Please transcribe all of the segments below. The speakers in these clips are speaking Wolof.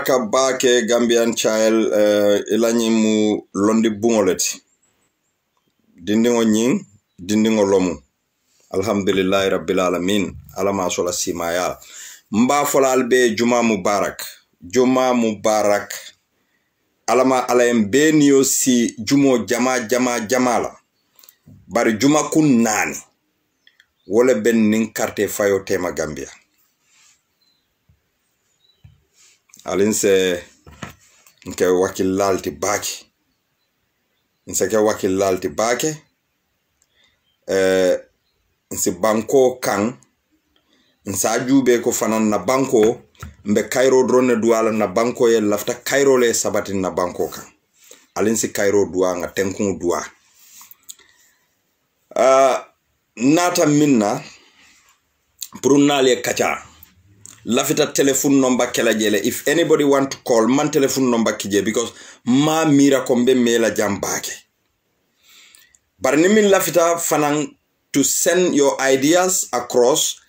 baraka bake Gambian child ilanyi mu londi bungoleti dindingo nying dindingo lomu alhamdulillahi rabbil alamin alama sola simaya mba folal be juma mubarak alama alayem benio si jumo jamala bari juma kun nani wala ben nin carte fayo tema Gambia alinse nke wakillalti baki nsake wakillalti baki nsi banko kan nsa jube ko fanan na banko mbe Cairo drone duala na banko ye lafta Cairo le sabati na banko kan alinsi Cairo duwa nga tenkun duwa nata minna prunale kacha lafita telephone number kela jele if anybody want to call man telephone number kije because ma mira kombe mela jambake barnimin lafita fanan to send your ideas across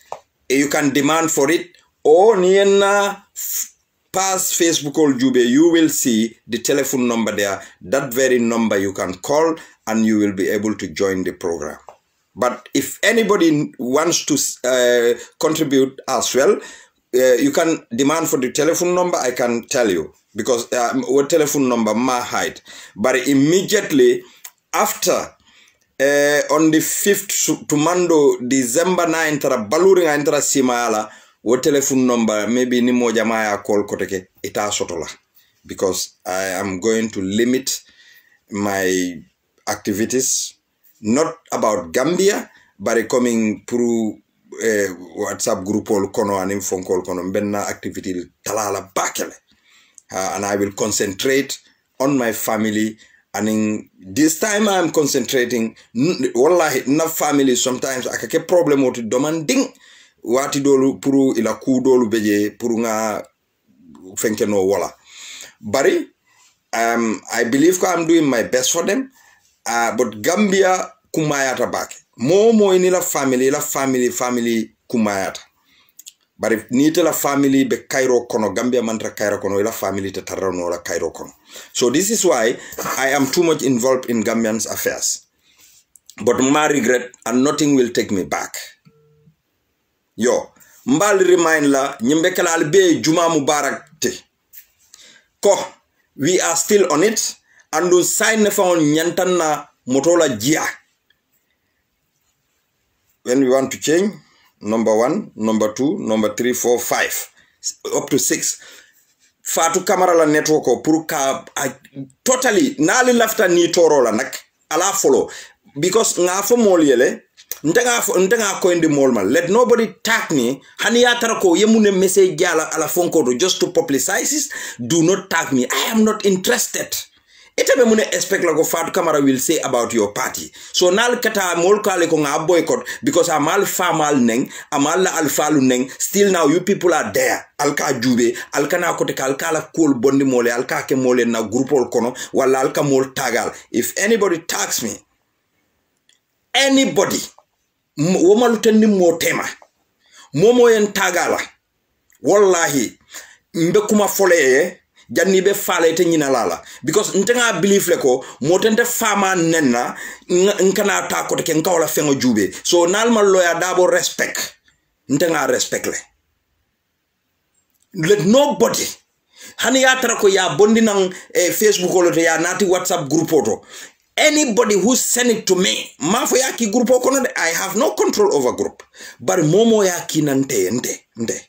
you can demand for it or niena pass Facebook or Jube you will see the telephone number there that very number you can call and you will be able to join the program. But if anybody wants to contribute as well, you can demand for the telephone number. I can tell you because what telephone number ma hide. But immediately after on the 5th to Mando December 9th baluring antara simala what telephone number maybe ni moja maya call koteke ita sotola because I am going to limit my activities not about Gambia but coming through WhatsApp group all kono and phone call kono benna activity talala bakele and I will concentrate on my family and in this time I am concentrating wallahi na family sometimes akake problem oti demanding wati dolu puru ila ku dolu beje puru nga fenke no wala bari I believe I'm doing my best for them but Gambia kumayata bake momo ini la family kumayata bari nite la family be Cairo kono Gambia mantra Cairo kono ila family te tarano la Cairo kono. So this is why I am too much involved in Gambians affairs but my regret and nothing will take me back. Yo mbal remind la nyimbe kala albe juma mubarak te ko we are still on it and do sign ne faon nyantan na motola jia when we want to change number 1 number 2 number 3 4 5 up to 6 fatu camera la network ko pour ka totally nali lafta ni torola nak ala follow because nga fo moliyele ndenga ko indi molmal let nobody tag me hani yatara ko yemune message jala ala fonko just to publicize do not tag me I am not interested. Ite be mune expect la go Fatu Camara will say about your party. So nal kata mol kale ko nga boycott because amal famal neng amal la alfalu neng still now you people are there alka jube alka na kote alka la cool bondi mole alka ke mole na groupol kono wala alka mol tagal if anybody tags me anybody womalu tendi mo tema momo yen tagala wallahi mbe kuma foleye janni be faale te nyina lala because ntenga believe le ko motente fama nenna nkana ta ko te ken kawla fengo jube so nalma loya dabo respect ntenga respect le let nobody hani yatra ko ya bondi nang Facebook ko te ya nati WhatsApp group auto anybody who send it to me mafo yaki group ko no I have no control over group but momo yaki nante nde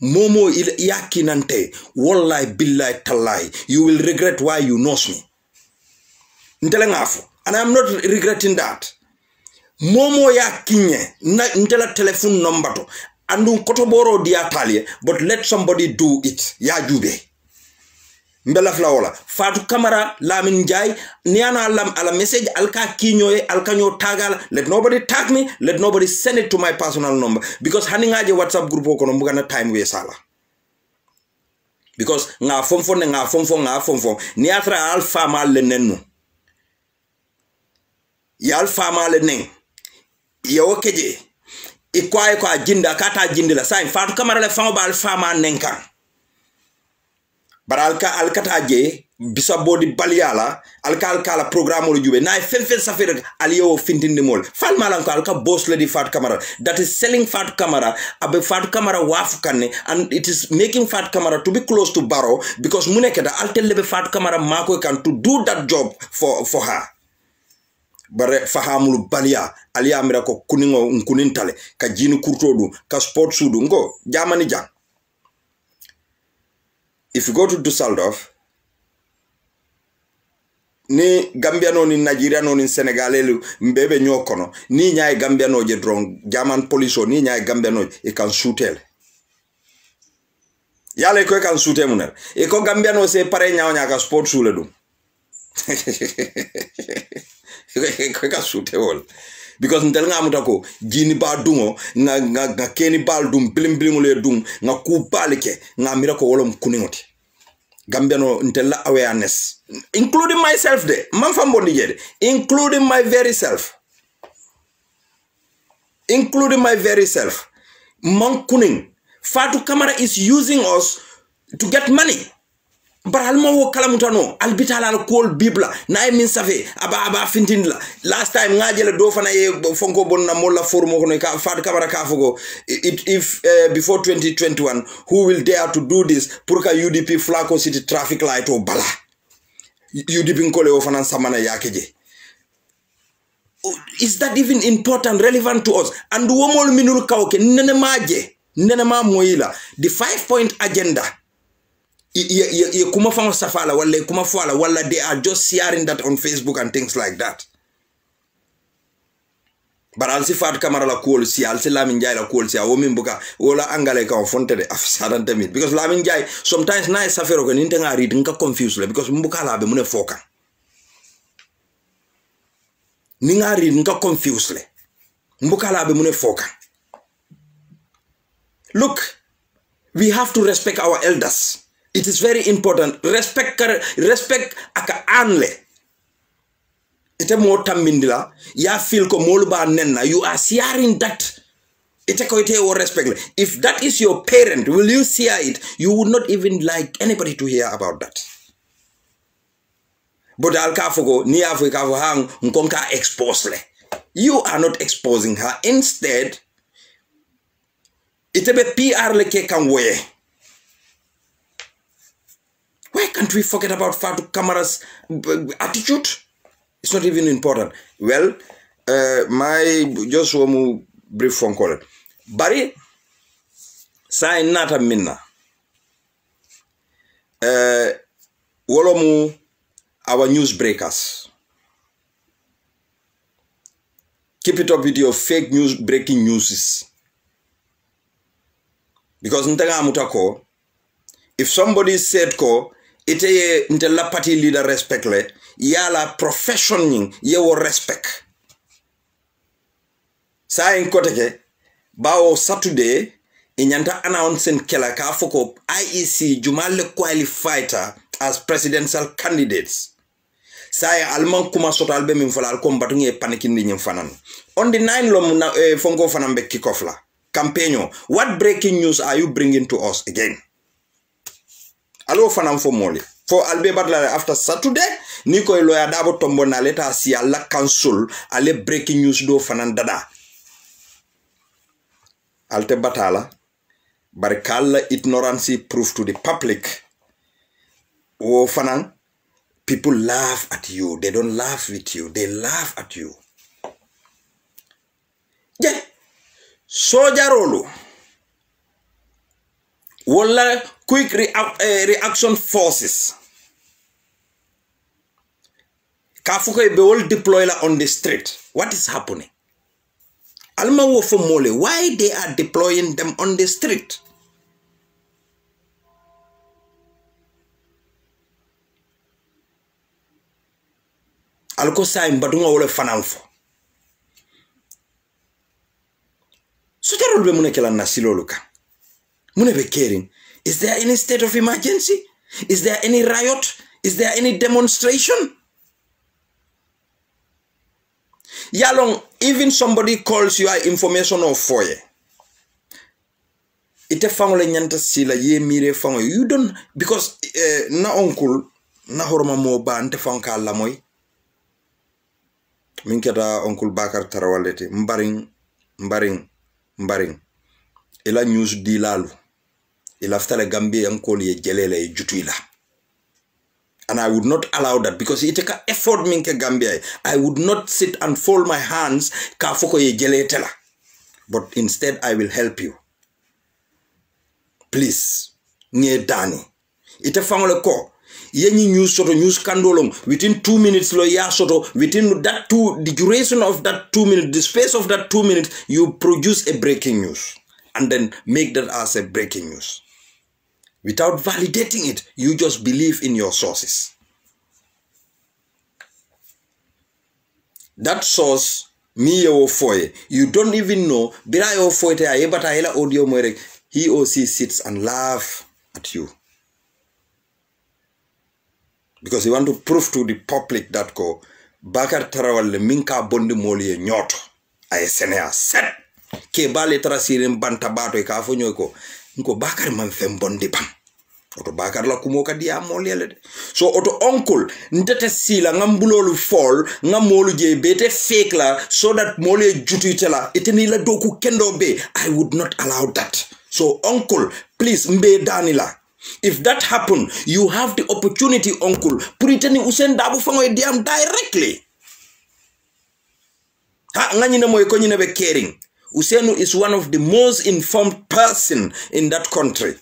momo yaki nante wallahi billahi tallahi you will regret why you knows me ntele ngafo and I am not regretting that momo yakinye ntela telephone number to andu kotoboro dia talie but let somebody do it ya jube mbela flawala Fatu Camara Lamin Jai niana ala message alka kinyoe alka nyo tagal let nobody tag me let nobody send it to my personal number because haningaje WhatsApp group ko no mbugana time we sala because nga fomfo ni atra alfa mal le nenno ya alfa mal le nen ya okeje ikwae kwa jinda kata jindila sign Fatu Camara le famo ba alfa mal nenka bara alkata je bisa bodi baliala alka programme lo jube na fen safir aliyo fintinde mol fal malan ko alka boss le di Fat Camara that is selling Fat Camara abe Fat Camara wafu kanne, and it is making Fat Camara to be close to Barrow because muneke da altelle Fat Camara mako kan to do that job for her. Bare fahamulu balia aliya amira ko kuningo nkunintale ka jinu kurtodu ka sport sudu ngo jamani jang. If you go to Dusseldorf, ni Gambiano ni Nigeriano ni Senegalelu mbebe nyokono ni nyai Gambiano je drone German police ni nyai Gambiano e kan shootel yale ko kan shoote munel e ko Gambiano se pare nyaaw nyaaka sport sule dum ko ka shoote wol because ntel nga amuta ko jini ba dungo nga keni bal dum blim le dum nga ku balike nga mira ko wolom kuningoti Gambiano ntella awareness, including myself de man fambondi jede, including my very self, man kuning Fatu Camara is using us to get money. But almo wo kala mutano albitala al kol bibla na min safe aba fintindla last time ngajele do fana ye fonko bonna molla formo kono ka Fatu Camara ka fogo if before 2021 who will dare to do this pour ka UDP Flacco City traffic light o bala UDP nkole o fana samana yakeje. Is that even important, relevant to us? And womol minul kawke nene ma moyila the 5-point agenda. Ye kuma fama safala wala kuma fala wala they are just sharing that on Facebook and things like that. But I'll see Fat Camara la cool see, I'll see Lamin Jai la cool see, a woman boka, wala angale ka fonte de afsadan temit. Because Lamin Jai sometimes na safero ko nintenga read nka confused because mbuka la be mune foka. Ninga read nka confused le. Mbuka la be mune foka. Look, we have to respect our elders. It is very important. Respect aka anle. Ite mo tambindila ya feel ko moluba nenna. You are sharing that. Ite ko ite o respect. If that is your parent, will you share it? You would not even like anybody to hear about that. But alka fogo ni Africa fo hang nkonka expose le. You are not exposing her. Instead, ite be PR le ke kan woye. Why can't we forget about Fatu Camara's attitude? It's not even important. Well, my just one brief phone call. Bari, sa nata minna. Wolomu our news breakers. Keep it up with your fake news, breaking news. Because ntaga mutako, if somebody said ko, ite ntela party leader respect le, yala profession ning, yewo respect. Sa inkoteke, bao Saturday, inyanta announcing kela ka foko IEC jumale qualified as presidential candidates. Saya alman kuma soto albe min fala alkom batunye panikindi nyimfanan. On the 9 lom na fongo fanambe kickoff la. Campaigno. What breaking news are you bringing to us again? Alo fanam fo moli. For albe batla after Saturday, niko loya dabo tombo na leta si ala council ale breaking news do fanan dada. Alte batala. Barikala ignorance proof to the public. O fanan. People laugh at you. They don't laugh with you. They laugh at you. Yeah. Soja rolo. Wala quick reaction forces. Kafuka be all deployed on the street. What is happening? Alma wo for mole. Why they are deploying them on the street? Alko sa mbadunga wole fanamfo. Sojarol be mune kela nasilo luka. Mune be caring. Is there any state of emergency? Is there any riot? Is there any demonstration? Yalong, even somebody calls you information of foye. ite fangole nyanta sila ye mire fango you don't because na uncle na horma mo ba ante fanka la moy min keta uncle Bakar Tarawalete mbaring ila news di lalu ila ftale Gambia uncle ye jelele jutuila and I would not allow that because it take effort minke Gambia. I would not sit and fold my hands ka foko ye jele tela. But instead I will help you. Please. Nye dani. Ite fangole ko. Yenyi news soto news kandolong within 2 minutes lo ya soto within that the duration of that 2 minutes, the space of that 2 minutes, you produce a breaking news and then make that as a breaking news. Without validating it, you just believe in your sources. That source, me or foye, you don't even know. He or she sits and laugh at you because you want to prove to the public that ko Bakar Tarawale minka bondi moli nyoto ay senea set ke bale trasiren bantabato e ka fonyo ko nko Bakar man fem bondi bam oto Bakar la kumo ka dia molele so oto uncle ndete sila ngambulolu fall ngamolu je bete fake la so that mole jutu tela iteni la doku kendo be. I would not allow that. So uncle, please mbe danila. If that happen, you have the opportunity, uncle. Put it in Usain Dabu Fango Diam directly. Ha ngani na moy ko nyine be caring. Usainu is one of the most informed person in that country.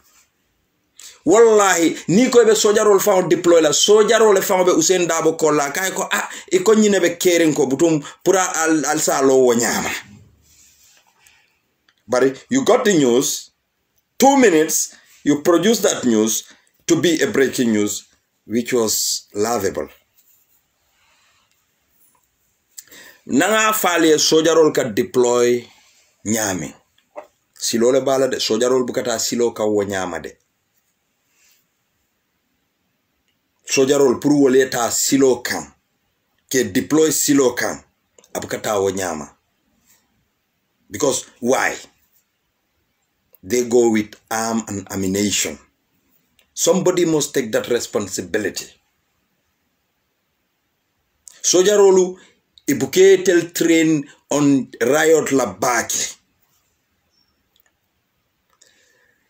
Wallahi ni ko be sojarol fango deploy la sojarol fango be Usain Dabu ko la kay ko e ko nyine be caring ko butum pura al salo wo nyama. But you got the news 2 minutes. You produce that news to be a breaking news, which was lovable. Nanga fali sojarol ka deploy nyami. Silo le bala de sojarol bukata silo ka wo nyama de. Sojarol puru wole ta silo kan. Ke deploy silo kan. Abukata wo nyama. Because why? They go with arm and ammunition. Somebody must take that responsibility. Sojarolu ibuke tel train on riot la baki.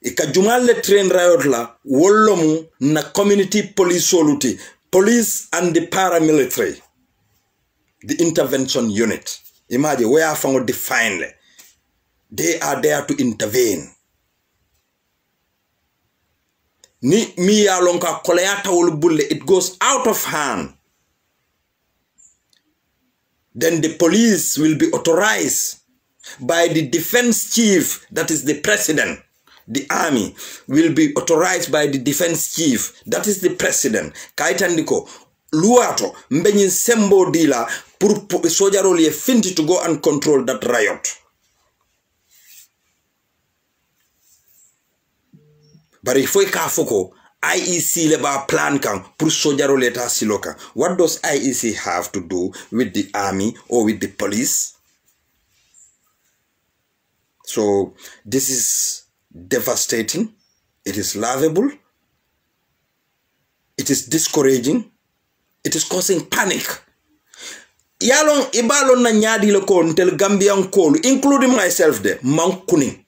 Ikajumale train riot la wolomu na community police soluti. Police and the paramilitary. The intervention unit. Imagine where I found defined. They are there to intervene. Ni miya lonka koleata wol bulle, it goes out of hand. Then the police will be authorized by the defense chief, that is the president. The army will be authorized by the defense chief, that is the president. Kaitandiko luato mbenyin sembo dila pour sojarol ye finti to go and control that riot. But if we foko IEC leba plan kan pour sojaro leta siloka. What does IEC have to do with the army or with the police? So this is devastating. It is laughable. It is discouraging. It is causing panic. Yalong ibalon na nyadi lo kon tel Gambian call, including myself there, Mankuni.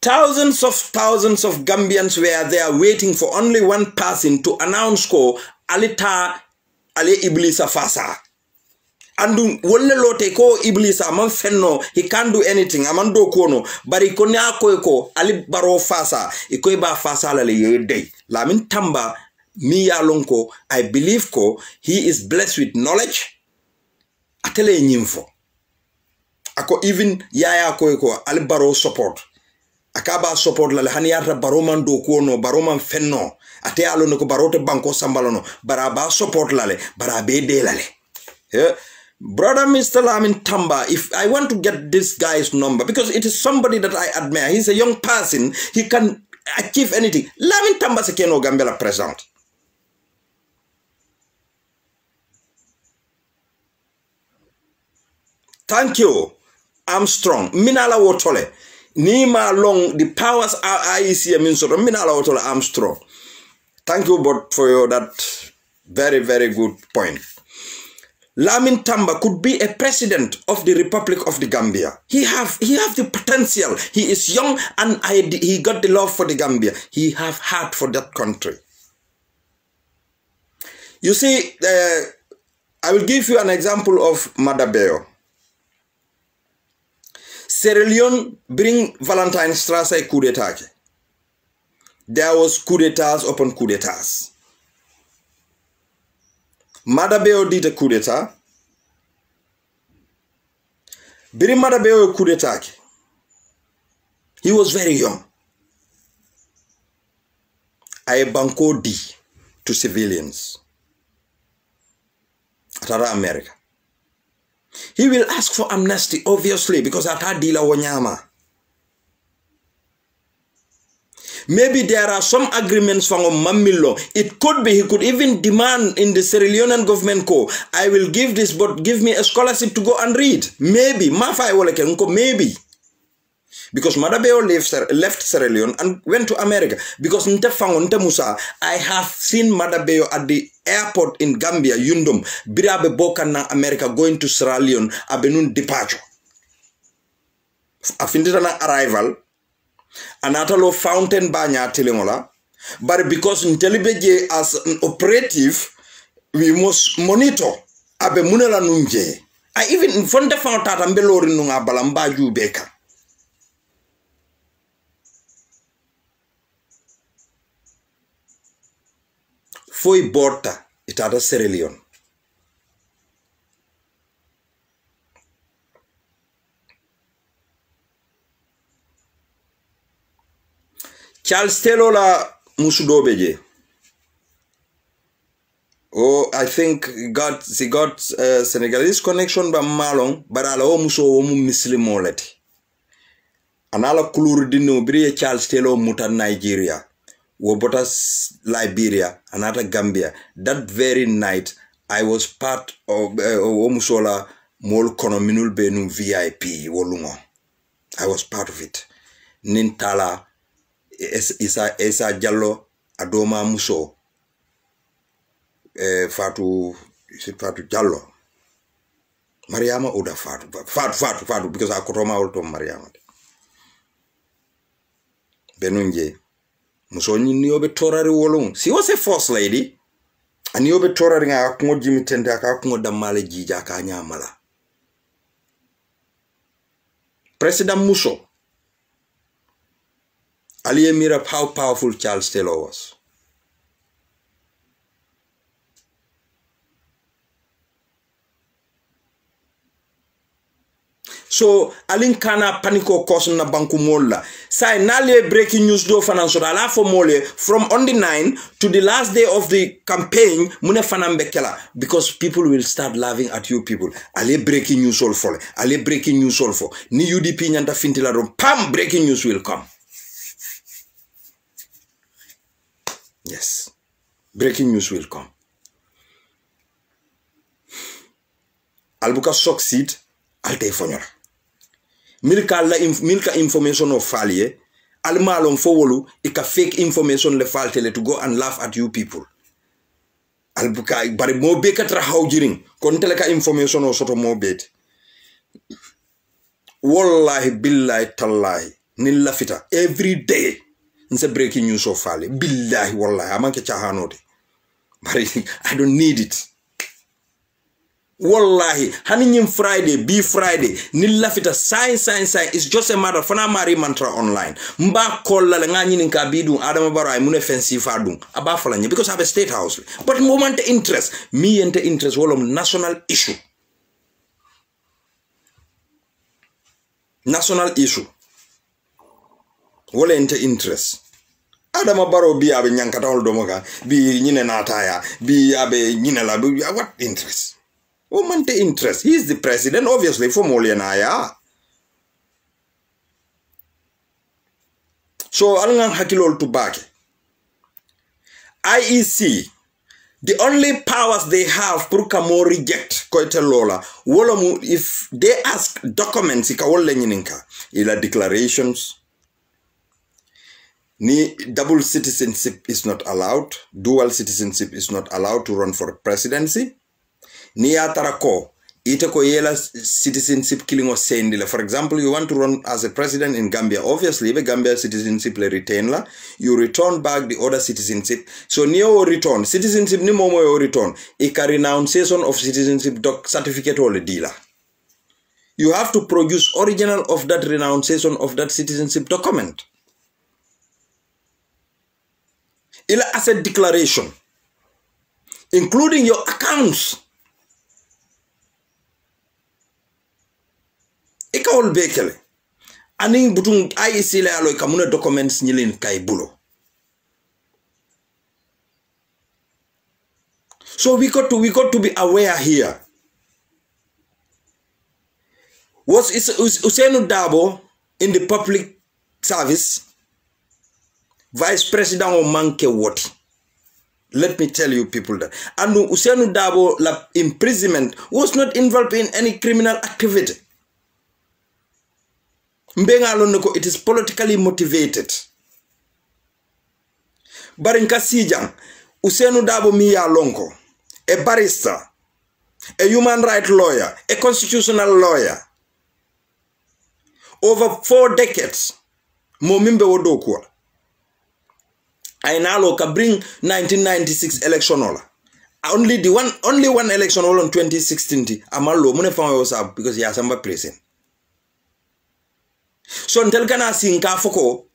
Thousands of Gambians were there waiting for only one person to announce ko alita ale Iblisa fasa. Andu wolle lote ko Iblisa man fenno, he can't do anything, amando kono, bari konya ko ali baro fasa, iko ba fasa la le yede. Lamin tamba mi ya lonko, I believe ko he is blessed with knowledge. Atele nyimfo. Ako even yaya ko ali baro support. Akaba support la haniyata baroman do kono baroman fenno ate alo ko barote banko sambalono baraba support lale barabe de lale. Yeah. Brother Mr. Lamin Tamba, if I want to get this guy's number, because it is somebody that I admire, he's a young person, he can achieve anything. Lamin Tamba se keno Gambela present. Thank you, Armstrong. Minala wotole. Nima long the powers IEC means so Minala wotole Armstrong. Thank you, but for that very, very good point. Lamin Tamba could be a president of the Republic of the Gambia. He have the potential. He is young and he got the love for the Gambia. He have heart for that country. You see, I will give you an example of Madabeo. Sierra Leone bring Valentine Strasse coup d'etat. There was coup d'etats upon coup d'etats. Madabeo did a coup d'etat. Biri Madabeo coup d'etat. He was very young. I banco D to civilians. Atara America. He will ask for amnesty, obviously, because Atara Dila Wanyama. Maybe there are some agreements from Mamilo. It could be he could even demand in the Sierra Leonean government co, I will give this, but give me a scholarship to go and read. Maybe. Maybe. Because Madabeo left Sierra Leone and went to America. Because Nte Musa, I have seen Madabeo at the airport in Gambia, Yundum, Birabe Bokana, America, going to Sierra Leone, Abenun departure. Afinditana arrival, Anatalo Fountain Banya Tilingola, but because Intelibeje as an operative, we must monitor Abe Munela Nunje. I even in front of Fountain Nunga Balamba Jubeka. Foi borta itata Sierra Leone. Charles Taylor la musudobeje. Oh, I think he got Senegalese connection by Malong, but ala o muso o mu Muslimo leti. Anala kuluru dino brie Charles Taylor muta Nigeria. Wobotas Liberia, another Gambia. That very night, I was part of Omusola Mol Konominul Benu VIP Wolungo. I was part of it. Nintala Esa Jallo Adoma Muso Fatu Jallo Mariama Uda Fatu because I Kotoma Ulto Mariama Benunje. Musoni niobe torari wolung. She was a first lady. And niobe torari nga akungo Jimmy Tende akungo damale jija kanyamala. President Muso. Aliye mira how powerful Charles Taylor was. So, alin kana paniko kosun na banku mola. Say, nale breaking news do financial ala for mole from on the 9 to the last day of the campaign, mune fanambekela. Because people will start laughing at you people. Ale breaking news all for. Ale breaking news all for. Ni UDP nyanda fintila rom. Pam, breaking news will come. Yes. Breaking news will come. Albuka succeed, alte fonyora. Milka information of falie, almalon fowolu, ika fake information le faltele to go and laugh at you people. Albuka bari mo bekatra hawjiring, kon teleka information o soto mo bet. Wallahi billahi tallahi, nilla fita every day. Nse breaking news of falie, billahi wallahi, amanke chahanote. Bari I don't need it. Wallahi, Hanin Friday, be Friday, Nilla Fita, sign, it's just a matter of Fana Mari Mantra online. Mba call la ngani ninka bidu Adam Bara mune fancy fadung abafalanya because I have a state house. But moment interest, me ente interest wolom national issue. National issue. Wole ente interest. Adam Baro bi abe nyankata hol domoka bi nyine nataya bi abe nyine la what interest? Omante interest. He is the president, obviously, for Molianaya. So, alangang hakilol to back. IEC, The only powers they have pour kamo reject koite lola wala mu if they ask documents ika wala nyininka ila declarations ni double citizenship is not allowed, dual citizenship is not allowed to run for presidency. Ni atarako ite ko yela citizenship killing or sendila. For example, you want to run as a president in Gambia. Obviously, the Gambia citizenship le retain la. You return back the other citizenship. So neo return citizenship ni momo yo return. Ika renunciation of citizenship certificate or dealer. You have to produce original of that renunciation of that citizenship document. Ila asset declaration, including your accounts. Ika ol bekele. Ani butung IEC le alo ikamuna documents nyilin kay bulo. So we got to be aware here. Was Ousainou Darboe in the public service? Vice President or manke what? Let me tell you people that. And Ousainou Darboe la imprisonment was not involved in any criminal activity. It is politically motivated. Barinka Sijang, Ousainou Darboe miya lonko, a barrister, a human rights lawyer, a constitutional lawyer. Over 4 decades, Momimbe Wodokwa. I now can bring 1996 election only one election in 2016. Amalo mune fama was up because he has some present. So until kana sinka foko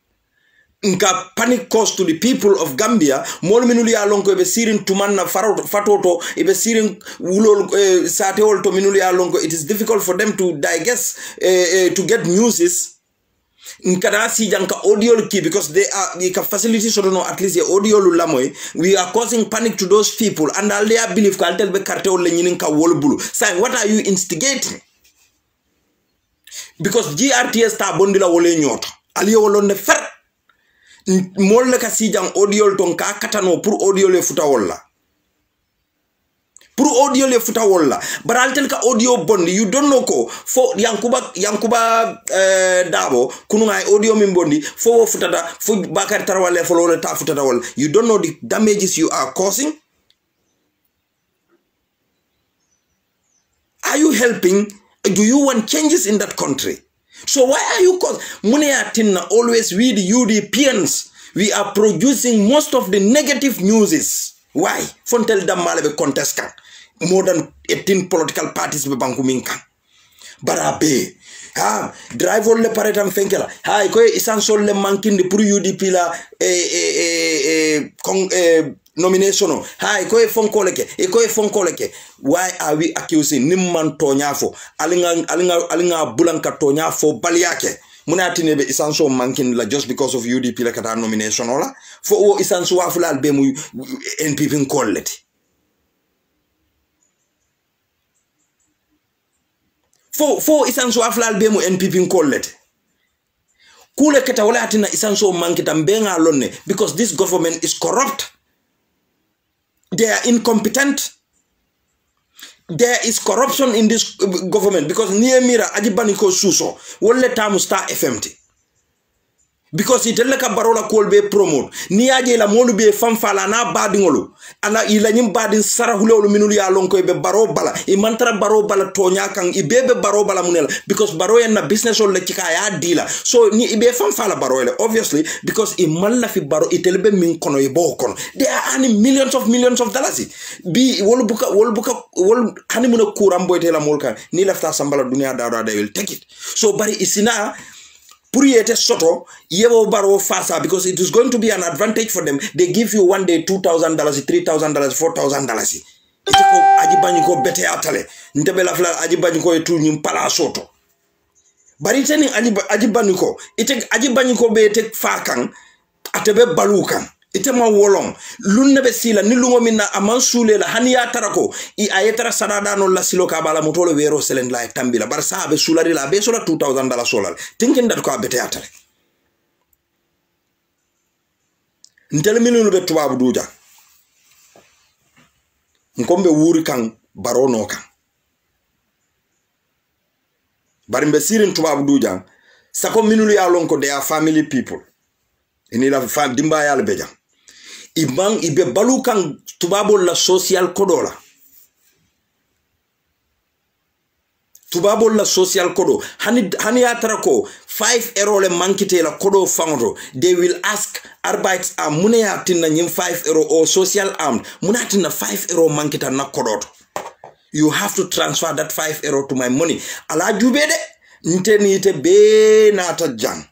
nka panic cause to the people of Gambia. Mol minuli alonko ebe sirin tumanna fatoto ebe sirin ulol sateol to minuli alonko. It is difficult for them to digest to get news. Nkada si janka audio key because they are facilities so don't know at least the audio lamoy. We are causing panic to those people and all they believe ka tell be cartel le nyinin ka wolbulu. Saying what are you instigating? Because GRTS ta bondila wole nyoto. Ali wolonde fer mol le ka si jang audio ton ka katano pour audio le futa wala. Pour audio le futa wala. But I'll tell ka audio bondi you don't know ko for Yankuba Darboe kununga audio mimbondi for futata for Bakar Tarawale for all ta futata wala. You don't know the damages you are causing. Are you helping? Do you want changes in that country? So why are you causing? Muneatina always we the UDPians we are producing most of the negative news. Why? Fontel Damalebe contest more than 18 political parties be bankuminka. Barabe. Ha, drive all the paretam fenkela. Ha, ikoy isansol le mankin de pour UDP la nomination. Ha, ikoy fonkoleke. Why are we accusing Nimman Tonyafo? Alinga bulanka Tonyafo baliake. Munatine be isanso mankin la just because of UDP la kata nomination ola. For isanso afula albemu NPP collect. For isanso afula albemu NPP collect. Kule keta wala atina isanso mankita mbenga alone because this government is corrupt. They are incompetent. There is corruption in this government because Niemira Ajibaniko Suso wole tamu Star FMT. Because iteleka barola kolbe promote niaje la molu be famfala na badingolu ana ila nyim badin sarahule minuli ya lonko be baro bala e mantra baro bala tonya kan ibebe baro bala munela because baro na business ol lekika ya dealer so ni ibe famfala baro ele obviously because e malla fi baro itelbe min kono e bokono there are any millions of dollars bi wol hani muna kuram boyte la molka ni lafta sambala dunia dawda they will take it so bari isina Puriyete soto yewo baro fasa because it is going to be an advantage for them. They give you one day $2,000, $3,000, $4,000. Iteko ajibaniko bete atale. Ntebela fla ajibaniko etu nyimpala soto. Bari teni ajibaniko. Itek ajibaniko be tek fakang atebe balukan. Itema wolong lunnebe sila nilungo minna amansule la haniya tarako I ayetara sanada no la silo ka bala motolo wero selen la tambila bar sabe sulari la be sola $2,000 solal thinking that ko abete atale ntel milunu be tubabu duja nkombe wuri kan baro no kan bari mbe sirin tubabu dujang sako minulu ya lon ko they are family people ini la fam dimba ya beja ibang ibe balu kan tubabu la social kodola tubabu la social kodo hani atrako 5 euro le mankite la kodo fangoto they will ask arbeit am mune ya tinna nyim 5 euro o social arm muna tinna 5 euro mankita na kodoto you have to transfer that 5 euro to my money ala jubede nteni ite be na ta jang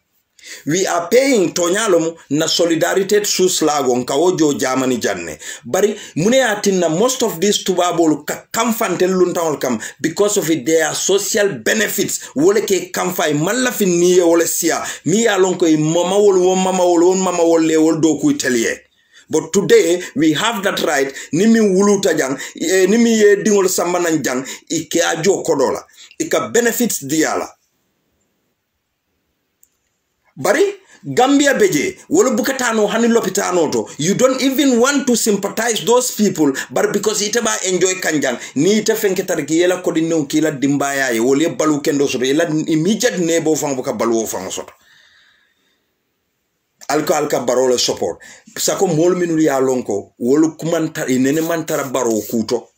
we are paying tonyalum na solidarity suslago nkawojo Germany janne bari mune atinna most of these tubabol kam fantel luntawol kam because of it their social benefits wole ke kam fay malla fi niye wole sia mi ya lon ko mama wol le wol do ku italier. But today we have that right nimi wuluta jang nimi ye dingol sambanan jang ike ajo kodola ika benefits diala bari Gambia beje wolo bukatano hani lopitano to you don't even want to sympathize those people but because itaba enjoy kanjang ni ite fenketar ki yela kodi no kila dimbaya ye wole balu kendo so yela immediate neighbor fang buka balu fang so alka barole support sako mol minul ya lonko wolo kumanta inene mantara baro kuto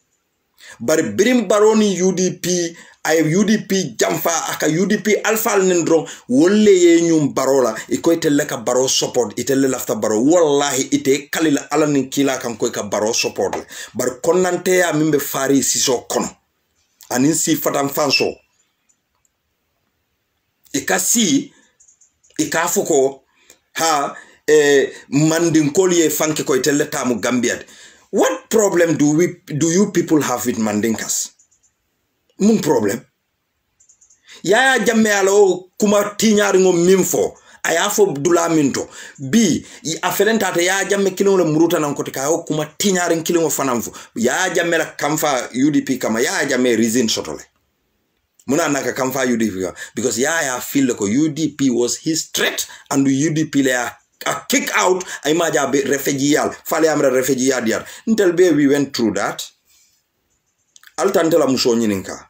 bari birim baroni UDP ay UDP jamfa aka UDP alfal nendro wolle ye nyum barola iko itelle ka baro support itelle lafta baro wallahi ite kalila alanin kila kan ko ka baro support bar konnante ya mimbe fari siso kono anin si fatam fanso ikasi ikafuko ha mandin kolye fanke ko itelle tamu Gambia. What problem do you people have with mandinkas? Mun problem. Yaya jamme alo kuma tinyari ngo mimfo. Ayafo dula minto. B afelenta te yaya jamme kilongo le muruta na nkotika yo kuma tinyari kilongo fanamfo. Yaya jamme la kamfa UDP kama yaya jamme reason sotole. Muna naka kamfa UDP because yaya feel like UDP was his threat and the UDP le a kick out imaja be refugee fale amra refugee diar until be we went through that altantela muso nyininka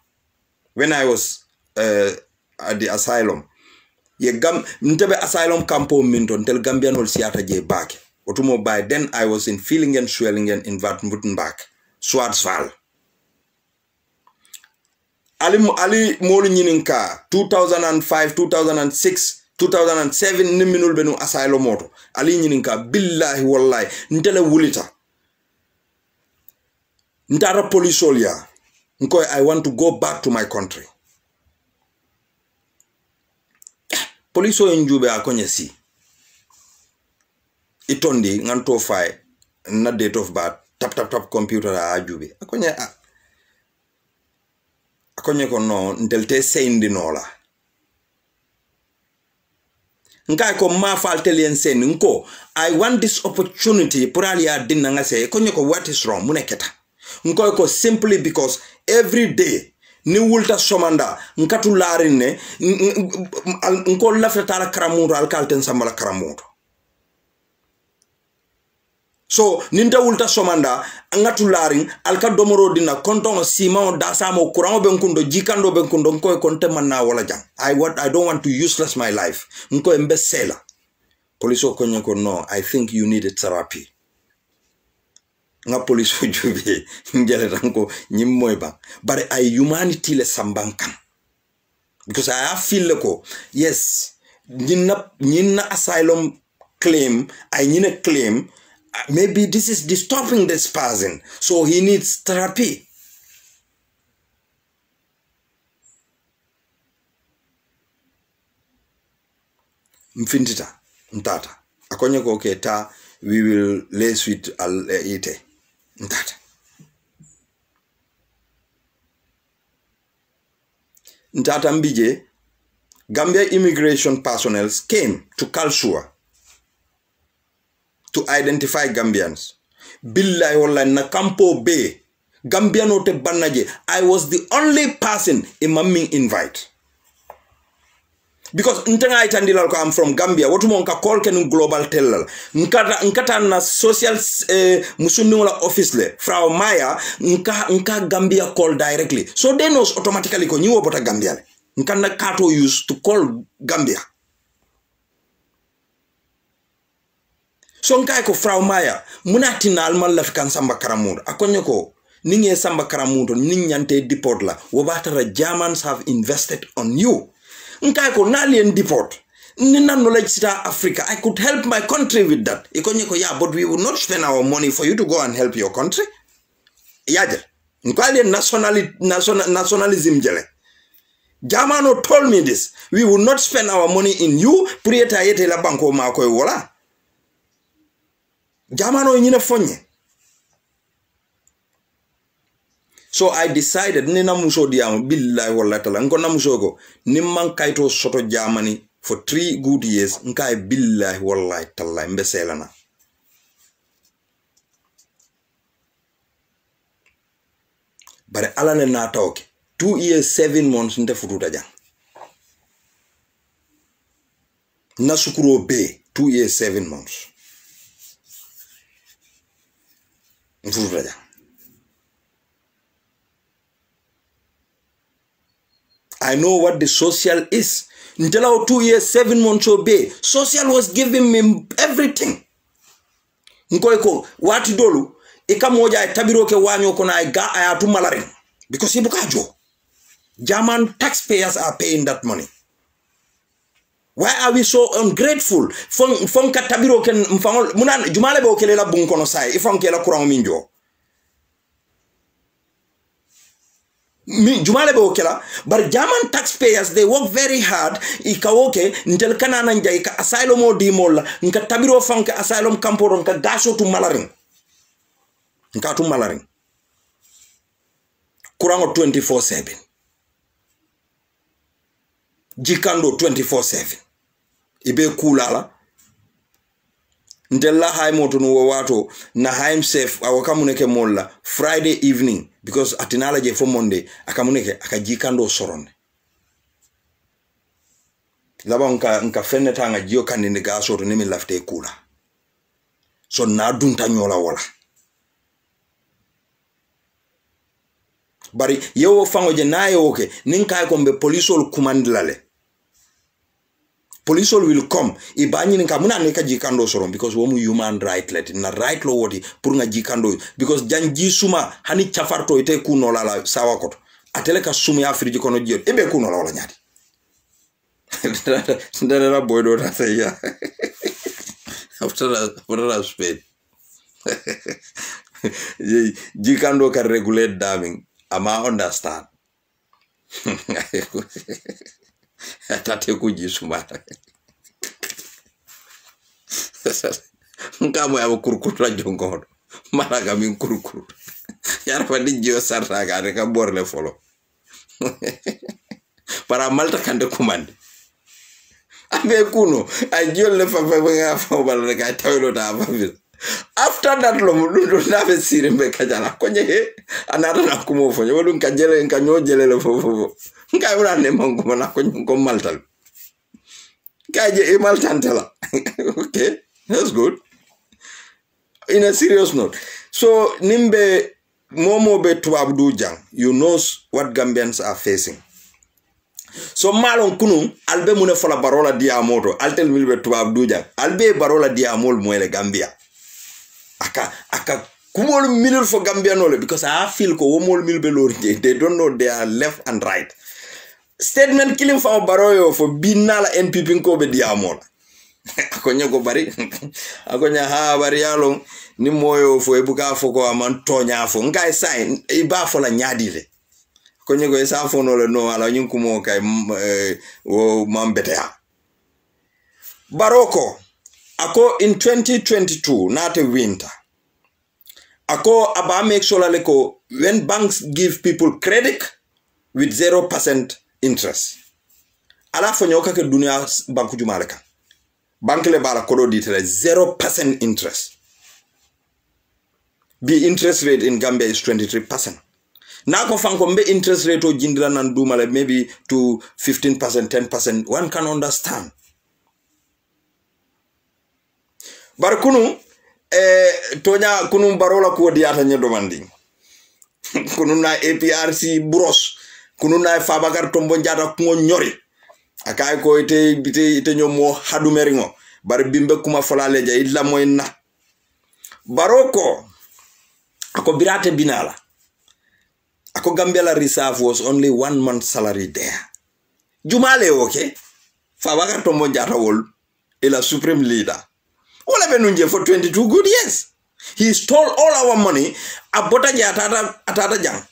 when I was at the asylum ye gam ntebe asylum campo minto until Gambian ol siata je back otumo by then I was in Villingen Swellingen in Watenburg Swartsval ali molu nyininka 2005 2006 2007 niminul benu asylum moto ali nyininka billahi wallahi ntele wulita ntara polisolia nko I want to go back to my country poliso njube akonye si itondi nganto fay na date of birth tap computer ajube akonye ko no ndelte seindi nola nka ko ma faltelen sen nko I want this opportunity puralia dinanga se konyo ko what is wrong muneketa nko ko simply because every day ni wulta somanda nkatu larine nko lafta tala karamuto alkalten sambala karamuto so ninda wulta somanda ngatu laring alka domoro dina konton sima da samo kuramo benkundo jikando benkundo nko konte manna wala jang I don't want to useless my life nko embesela police konyo ko no I think you need a therapy nga police jube ngele tanko nyimmoy ba bare ay humanity le sambankan because I feel like yes nyina asylum claim I nyina claim maybe this is disturbing this person, so he needs therapy. Mfintita, mtata. Akonye ko keta, we will lace with ite. Mtata. Mtata mbije, Gambia immigration personnel came to Kalsua to identify Gambians. Billahi wallahi na Campo Bay. Gambiano te banaje. I was the only person in my invite. Because ntenga itandilal ko I'm from Gambia watu mo nka call ken global tellal nkata na social musundingola office le Frau Maya nka Gambia call directly so they knows automatically ko nyiwo bota Gambia le nka na kato use to call Gambia so nka ko Frau Maya munati na almal la fikan samba karamudo akonyo ko ninge samba karamudo ninyante deport la wobatara Germans have invested on you nkai ko nalien deport ni nan knowledge sita Africa I could help my country with that ikonye ko yeah but we will not spend our money for you to go and help your country yaje nkwali nationalism jele Jamano told me this we will not spend our money in you prieta yete la banko ma koy wala Jamano nyine fonye. So I decided nina muso diam billahi wallahi tala ngona muso ko nimman kaito soto Germany for 3 good years nkai billahi wallahi tala mbeselana bare alane na tawke 2 years 7 months nte fututa jang nasukuro be 2 years 7 months fututa jang I know what the social is. Until 2 years, 7 months obey. Social was giving me everything. Nkoiko, wati dolu, ika moja tabiroke wanyo kona ayatu malarin. Because ibuka jo. German taxpayers are paying that money. Why are we so ungrateful? Fon katabiroke mfangol, muna jumale be okelela bunkono sai, ifon kela kurang minjo. Jumale be okela but German taxpayers they work very hard ikawoke ntel kanana njay ka asylum o di molla nka tabiro fanka asylum kamporo nka gaso tu malaring nka tu malaring kurango 24/7 jikando 24/7 ibe kulala ndella haimoto no wato na haim safe awakamuneke molla Friday evening because atinala je for Monday akamuneke akajikando soronde laba nka fenne tanga jio kaninde gaso to nemi lafte kula so na dunta nyola wala bari yewo fango je naye oke ninka ko be polisol kumandlale police will come ibani nka muna neka jikando soron because womu human right let na right lo woti pour nga jikando because janji suma hani chafarto ite kuno la sawa koto atele ka sumu ya friji kono jiyo ebe kuno la wala nyati ndara boy do ta say ya after that speed jikando ka regulate daming ama understand atate kujisuma ngamo ya kurukuru la jongodo maraga min kurukuru yar fa di jio sarta ga reka borle folo para malta kande kumande abe kuno ay jio le fa nga fa bal reka tawlo da fa after that lo do na be sire be kajala konye he anata na kumo fo nyolun kajele nkanyo jele le fo nkai wala ne mongo na ko maltal kaje e maltantala okay that's good in a serious note so nimbe momo be tuabdu jang you knows what Gambians are facing so malon kunu albe mune fola barola dia moto altel milbe tuabdu jang albe barola dia mol moyle Gambia aka kumol milul for Gambia nole because I feel ko womol milbe lor they don't know they are left and right statement killing for baroyo for binala NPP ko be diamola akonya ko bari akonya ha bari yalo ni moyo fo ebuka fo ko man tonya fo ngai sign e ba fo la nyadile akonya ko esa fo no le no ala nyun kumo kay o mambete ha baroko ako in 2022 not a winter ako aba make sure leko when banks give people credit with 0% interest ala fonyoka ke dunia banku jumaleka bank le bala kodo ditele 0% interest the interest rate in Gambia is 23%. Nako fanko mbe interest rate o jindila nan dumale maybe to 15%, 10%. One can understand. Bar kunu tonya kunu barola ko diata nyedomandi. Kunu na APRC bros. Kunu na Fabakary Tombong Jatta ko nyori. Akay ko ite nyomo hadumeringo. Bar bimbe kuma fola leja illa moy na. Baroko ako birate binala. Ako Gambia reserve was only 1 month salary there. Jumale okay? Fabakary Tombong Jatta wol ila supreme leader. All of it for 22 good years. He stole all our money. Abota ja atata jang.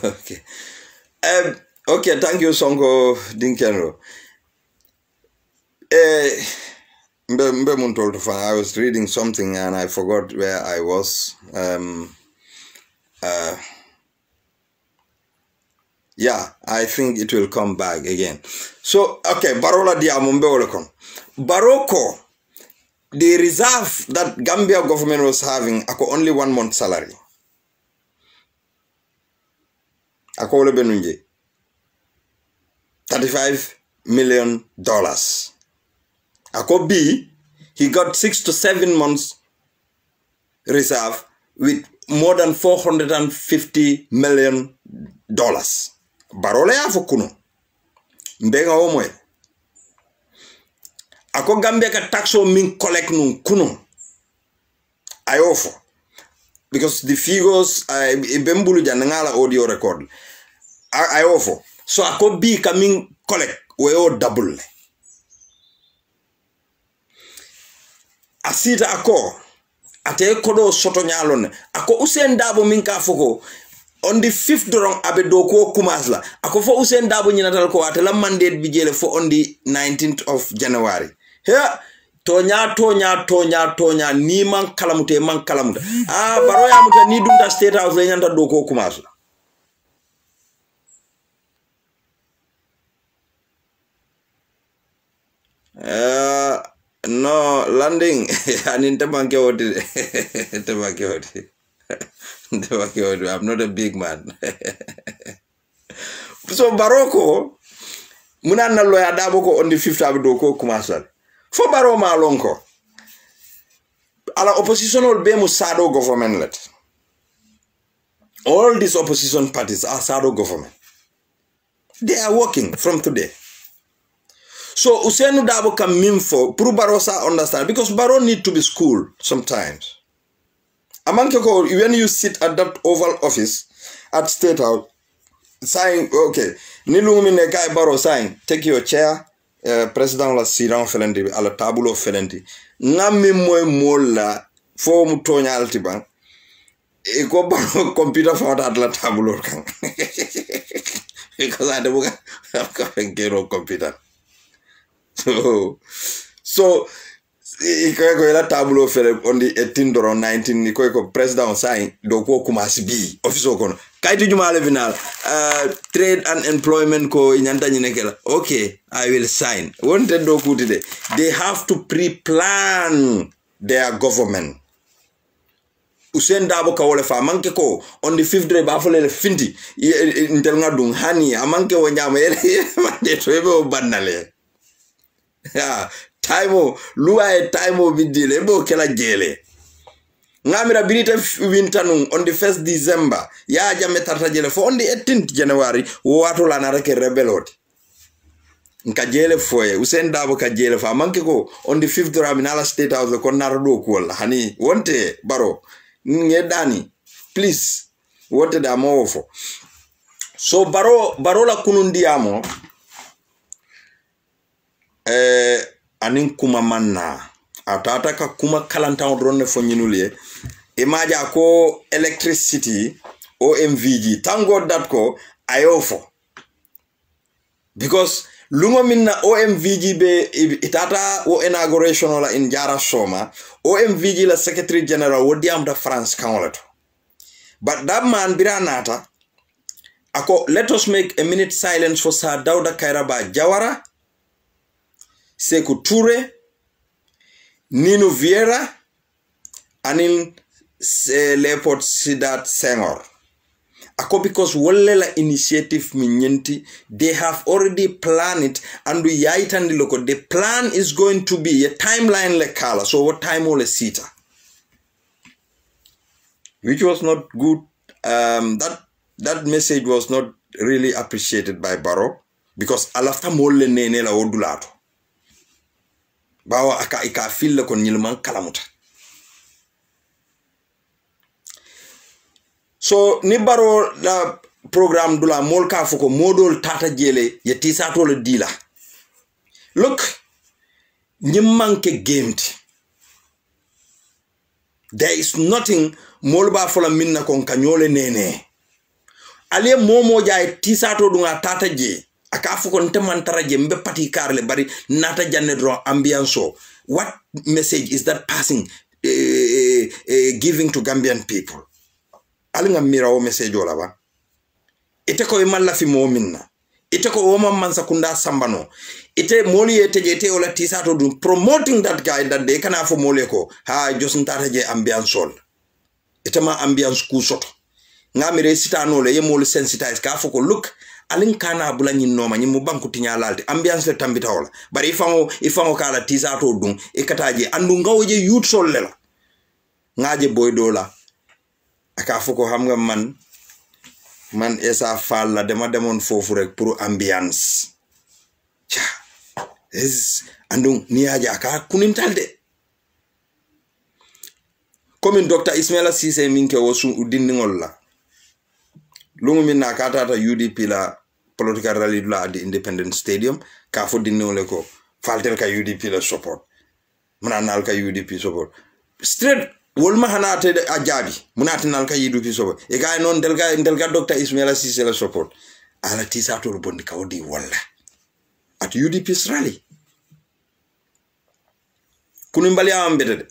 Okay. Okay, thank you, Sonko Dinkenro. I was reading something and I forgot where I was. Yeah, I think it will come back again. So, okay, Barola Diamombe Olekon. Baroko, the reserve that Gambia government was having, only 1 month salary. Akole Benunje, $35 million. Ako B, he got 6 to 7 months reserve with more than $450 million. Barole ya fukuno. Mbenga omwe. Ako Gambia ka taxo min collect nun kuno. I offer. Because the figures, Bembulu Janangala audio record. I offer. So I could be coming collect. We all double. Asita ako. Ate kodo soto nyalone. Ako Usain Dabo minka foko. On the 5th dorong abedoko kumasla. Ako for Usain Dabo nyinatal ko atela mandate bijele for on the 19th of January. Here. Tonya ni man kalamute baroya muta ni dunda state house le nyanda doko kumaso no landing aninte banke odi I'm not a big man. So Baroko munana loya Dabo ko on the 5th of doko kumaso for Baro Malonko. Ala opposition will be Sado government let. All these opposition parties are Sado government. They are working from today. So Usainu Dabo can mean for Puru Barosa understand because Baro need to be schooled sometimes. Amankeko, when you sit at that Oval Office at State House, saying, okay, Nilumine Guy Baro saying, take your chair. President la siran felenti ala tabulo felenti ngami moy molla fo mu tonya altiban e ko ba computer fa ta la tabulo kan because I don't have computer so iko la tabulo fele on the 18 or 19 iko president sign do ko kumasi bi office kono kaiti jumale final trade and employment ko nyanta nyinekela okay I will sign wanted do kutide they have to pre-plan their government. Usain Dabo ka wole fa manke ko on the 5th day ba fole le finti intel ngadung hani amanke wo nyama ele mande to ebe o banale ya taimo luwa e taimo bidile bo kela jele ngamira birita wintanung on the 1st December ya jame tarta jele fo on the 18th January wato la na reke rebelot nka jele foye Usain Dabo ka jele fa manke ko on the 5th Raminala State House ko narado ko hani wonte Baro ngedani please wonte da mo fo so Baro la kunundi amo anin kuma manna atata ka kuma kalanta ronne fo nyinulie imaja ko electricity OMVG. Thank God that ko ayofo. Because lungo minna OMVG be itata o inauguration ola in Jara Soma. OMVG la Secretary General wodi am da France kanolato. But that man biranata ako let us make a minute silence for Sir Dauda Kairaba Jawara, Sekou Toure, Nino Vieira, and in Leopold Sédar Senghor. Ako because Wallela initiative minyenti, they have already planned it, and we yaitandi loko. The plan is going to be a timeline like kala. So what time will sita? Which was not good. That message was not really appreciated by Barrow because alafta molle nene la odulato. Bawa aka ika fil kon nyilman kalamuta. So ni Barrow la program dula molka fuko modol tata jele ye tisato le dila. Look, nyimanke gamed. There is nothing molba fola minna kon kanyole nene. Ale momo jay tisato dunga tata je akafu kon temantara je mbe pati karle bari nata janne dro ambiance. What message is that passing giving to Gambian people? Alinga mira o message ola ba ite ko malla fi mominna ite ko o man sakunda sambano ite moli ete je te ola tisato dun promoting that guy that they kana fo mole ko ha josun tata je ambiance sol ite ma ambiance ku soto ngamire sitano le yemol sensitize ka foko look alin kana bulani noma nyimu banku tinyalalti ambiance le tambita wala bari ifango kala tisato dun e kataje andu ngawje youth sol lela ngaje boy dola aka foko hamga man esa falla dema demon fofu rek pour ambiance cha is andu niaja aka kunintalde comme Dr. Ismaila Cissé minke wosu udindingol la lungu minna katata UDP la political rally la at the Independence Stadium ka fo dinole ko faltel ka UDP la support muna nal ka UDP support straight wolma hanate ajabi munati nal ka UDP support e ga non delga Dr. Ismaila Cissé la support ala tisato bondi ka wodi walla at UDP's rally kunimbali ambede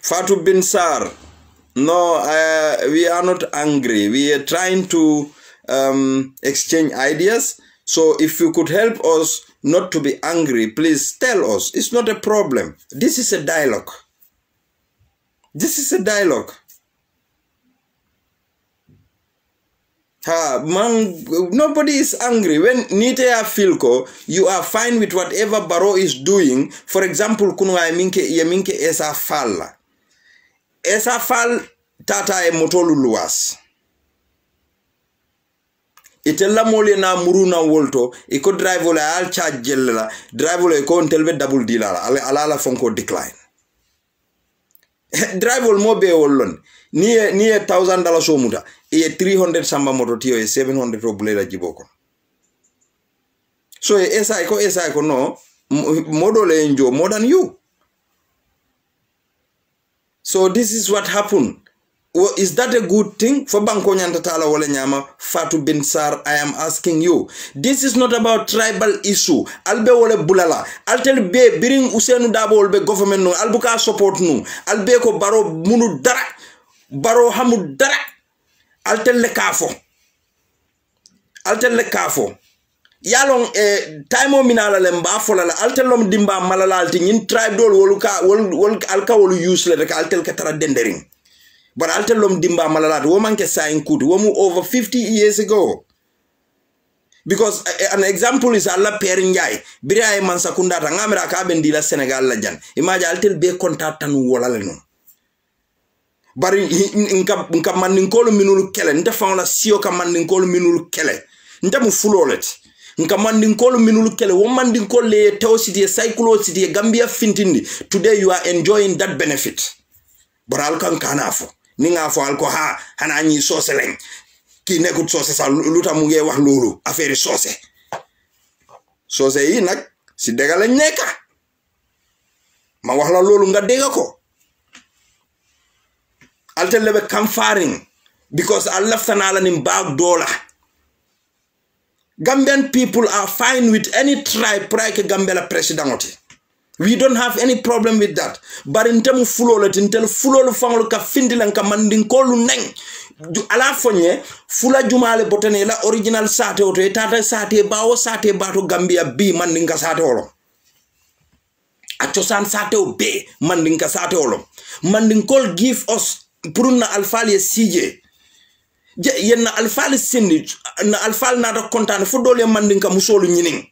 Fatou Bin Sarr, no, we are not angry. We are trying to exchange ideas. So if you could help us not to be angry, please tell us. It's not a problem. This is a dialogue. This is a dialogue. Nobody is angry. When Nitea Filko, you are fine with whatever Barrow is doing. For example, kunwa yeminke esa falla. Esa fal tata e motolu luas. Itella mole na muruna wolto. Iko drive ola al charge jella. Drive ola iko untelbe double deal ala fonko decline. Drive ol mobe olon. Niye $1,000 so muta. Iye 300 samba moto tiyo e 700 robulela jiboko. So esa iko no. Modole enjo more than you. So this is what happened. Is that a good thing? For Banko Nyantatala wala nyama, Fatou Bin Sarr, I am asking you. This is not about tribal issue. Albe wale bulala. Altel be biring Ousainou Darboe olbe government no. Albuka support no. Albe ko Barrow munu dara. Barrow hamu dara. Altel le kafo. Altel le kafo. Yalong time o minala lemba fola la altelom dimba malala alti nyin tribe dol wol alka wolu useless rek altel ka tara dendering but altelom dimba malala wo manke sign kuti wo mu over 50 years ago because an example is alla Pierre Njai bira e man sakunda ta ngamira ka ben dila Senegal la jan imaja altel be contact tan wala le non bari nka man ninkolo minulu kele nta fawla sio ka man ninkolo minulu kele nta mu fulolet nka mandinkolo minulu kele wo mandinkolo le tew city cyclo city Gambia fintindi today you are enjoying that benefit boral kan kanafo ninga fo alko hana nyi sose len ki nekut sose sa luta mu nge wax lolu affaire sose yi nak si dega la neka ma wax la loolu nga dégg ko alte lebe kamfaring because I left anala nim bag dollar. Gambian people are fine with any tribe like Gambia president. We don't have any problem with that. But in terms of fulo intel fulo fangolo ka findilan ka mandin kolu neng. Ala fonye fula jumale botane la original sate oto etata sate bawo sate bato Gambia bi mandin ka sate olo. Achosan sate o be mandin ka sate olo. Mandin kol give us puruna alfali CJ. Yenna alfali sindi na alfal na da kontane fu dole mandinka musolu nyining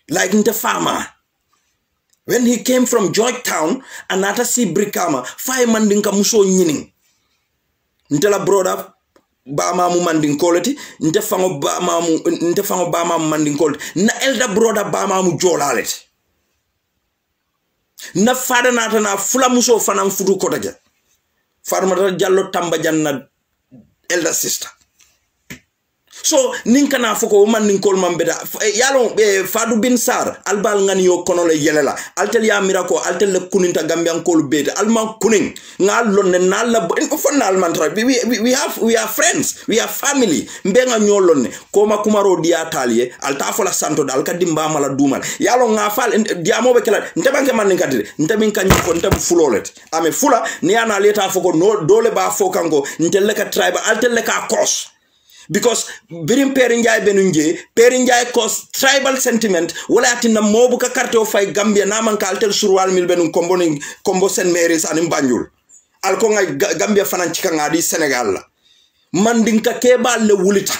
like nte farmer when he came from Georgetown anata si Brikama fay mandinka muso nyining nte la brother bama mu mandinkolati nte fango bama mu mandinkolati na elder brother bama mu jolaleti na fada nata na fula muso fanam fudu kotaje farmata jallo tamba janna elder sister. So ninka na foko man ninkol mambeda yalo Fadu bin Sar albal ngani yo kono le yelela altel ya mirako altel le kuninta Gambian kol bede alman kuning ngal lonne nalla fonal mantra we are friends, we are family mbenga nyolonne koma kumaro dia talie alta fola santo dal kadimba mala dumal yalo ngafal diamo be kala ntebanke man ninkatire ntemin kanyi ko ntem fulolet ame fula ni ana leta foko no dole ba fokango ntelle ka tribe altel le ka kos. Because birim perinjay benunje cause tribal sentiment wala atina mobu ka carte o fay Gambia naman ka altel surwal mil benun kombo sen maires anim Banjul alko ngay Gambia fanan ci ka ngadi Senegal la mandinka kebal le wulita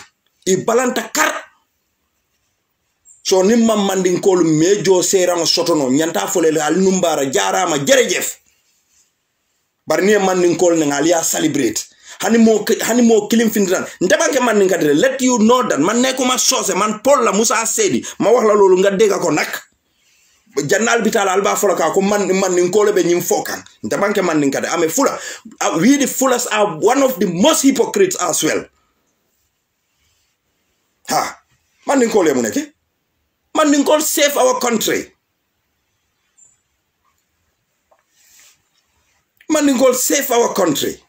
I balanta kar so nimma mandinkol mejo serang sotono nyanta folele al numbara jarama jerejef barni mandinkol ne ngalia celebrate hani mo kilim findiran ndebanke man ni kadre let you know that man nekuma sose man Paul la Musa Sedi ma wax la lolu nga dega ko nak jannal bital alba folaka ko man ni ko lebe nyim fokan ndebanke man ni kadre ame fula we the fullers are one of the most hypocrites as well ha man ni ko le mu neke man ni ko save our country man ni ko save our country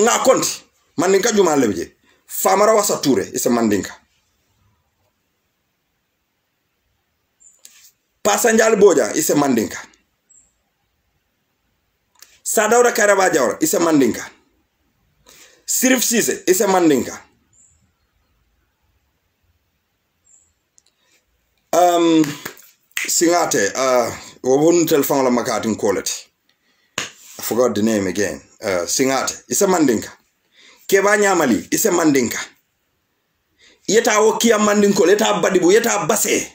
nga konti mandinka juma lebje famara wasa ture isa mandinka pasanjal boja isa mandinka sadawra karaba jawra isa mandinka sirif sise isa mandinka singate wobun telefon la makatin quality I forgot the name again. Singate, it's a mandinka. Keba nyamali, it's a mandinka. Yeta wokia mandinko, yeta badibu, yeta base.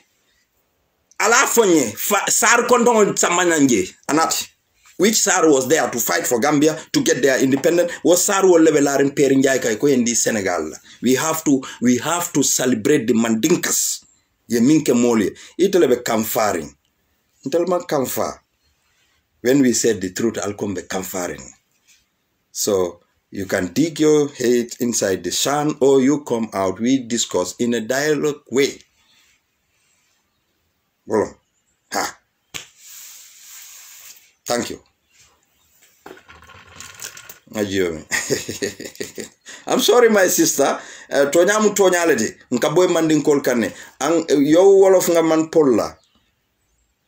Ala fonye, sar konton samanyanje, anati. Which sar was there to fight for Gambia to get their independence? Was sar wo levelarin perinjai kai ko indi Senegal. We have to celebrate the mandinkas. Ye minke mole. Itelebe kamfaring. Intelma kamfar. When we said the truth, I'll come back comforting. So you can dig your head inside the sand or you come out. We discuss in a dialogue way. Well, ha. Thank you. I'm sorry, my sister. Tonyamu tonyaledi. Nkaboy manding kol kane. Yo wolof nga man polla.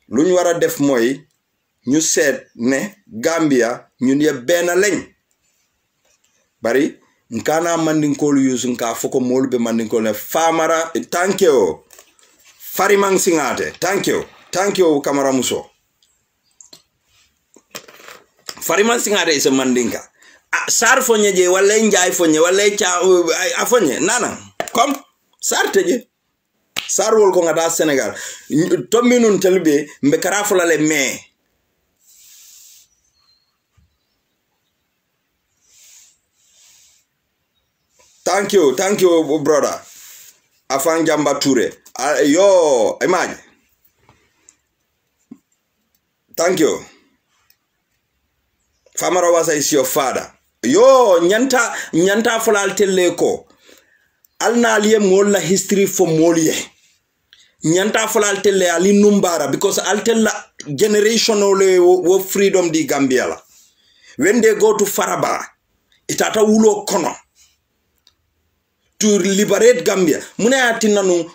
Luñ wara def moy. Ñu seet ne Gambia ñun ye benn lañ bari nkana mandinkolu use nka foko molu be mandinkolu ne famara thank you farimang singate thank you Kamara Muso farimang singate is a mandinka sar fonye je wala njay fonye wala cha afonye nana kom sar teje sar wol ko ngata Senegal to minun telbe mbe karafola le me Thank you, brother. Afan Jamba Ture. Yo, imagine. Thank you. Famara Wasa is your father. Yo, nyanta folal teleko. Alna liye mola history for molie. nyanta fola altelle ali numbara because altella generation wo freedom di Gambia la. When they go to Faraba, itata wulo kono to liberate Gambia. Muna yatina nu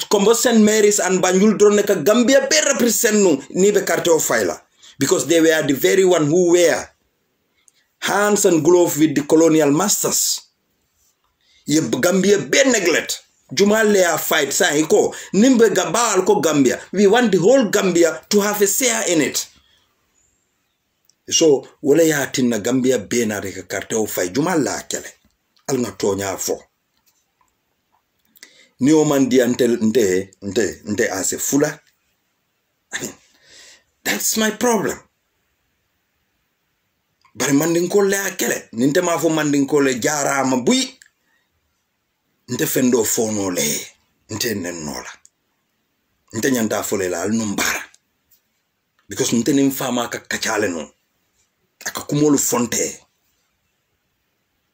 kombo St. Mary's and Banjul drone ka Gambia be represent nu nibe carte of fila because they were the very one who wear hands and gloves with the colonial masters. Ye Gambia be neglect. Jumalea fight saying ko nimbe gabal ko Gambia. We want the whole Gambia to have a share in it. So wala ya tinna Gambia be na reka carte of fight jumala kele. Al nga tonya fo. Ni o man di nte as a fula. I mean, that's my problem. Bari mandinko le akele. Ninte ma fo mandinko le jara ma bui. Nte fendo fono le. Nte nenola. Nte nyanta fo le la al numbara. Because nte nimfama kachale no. Aka kumolu fonte.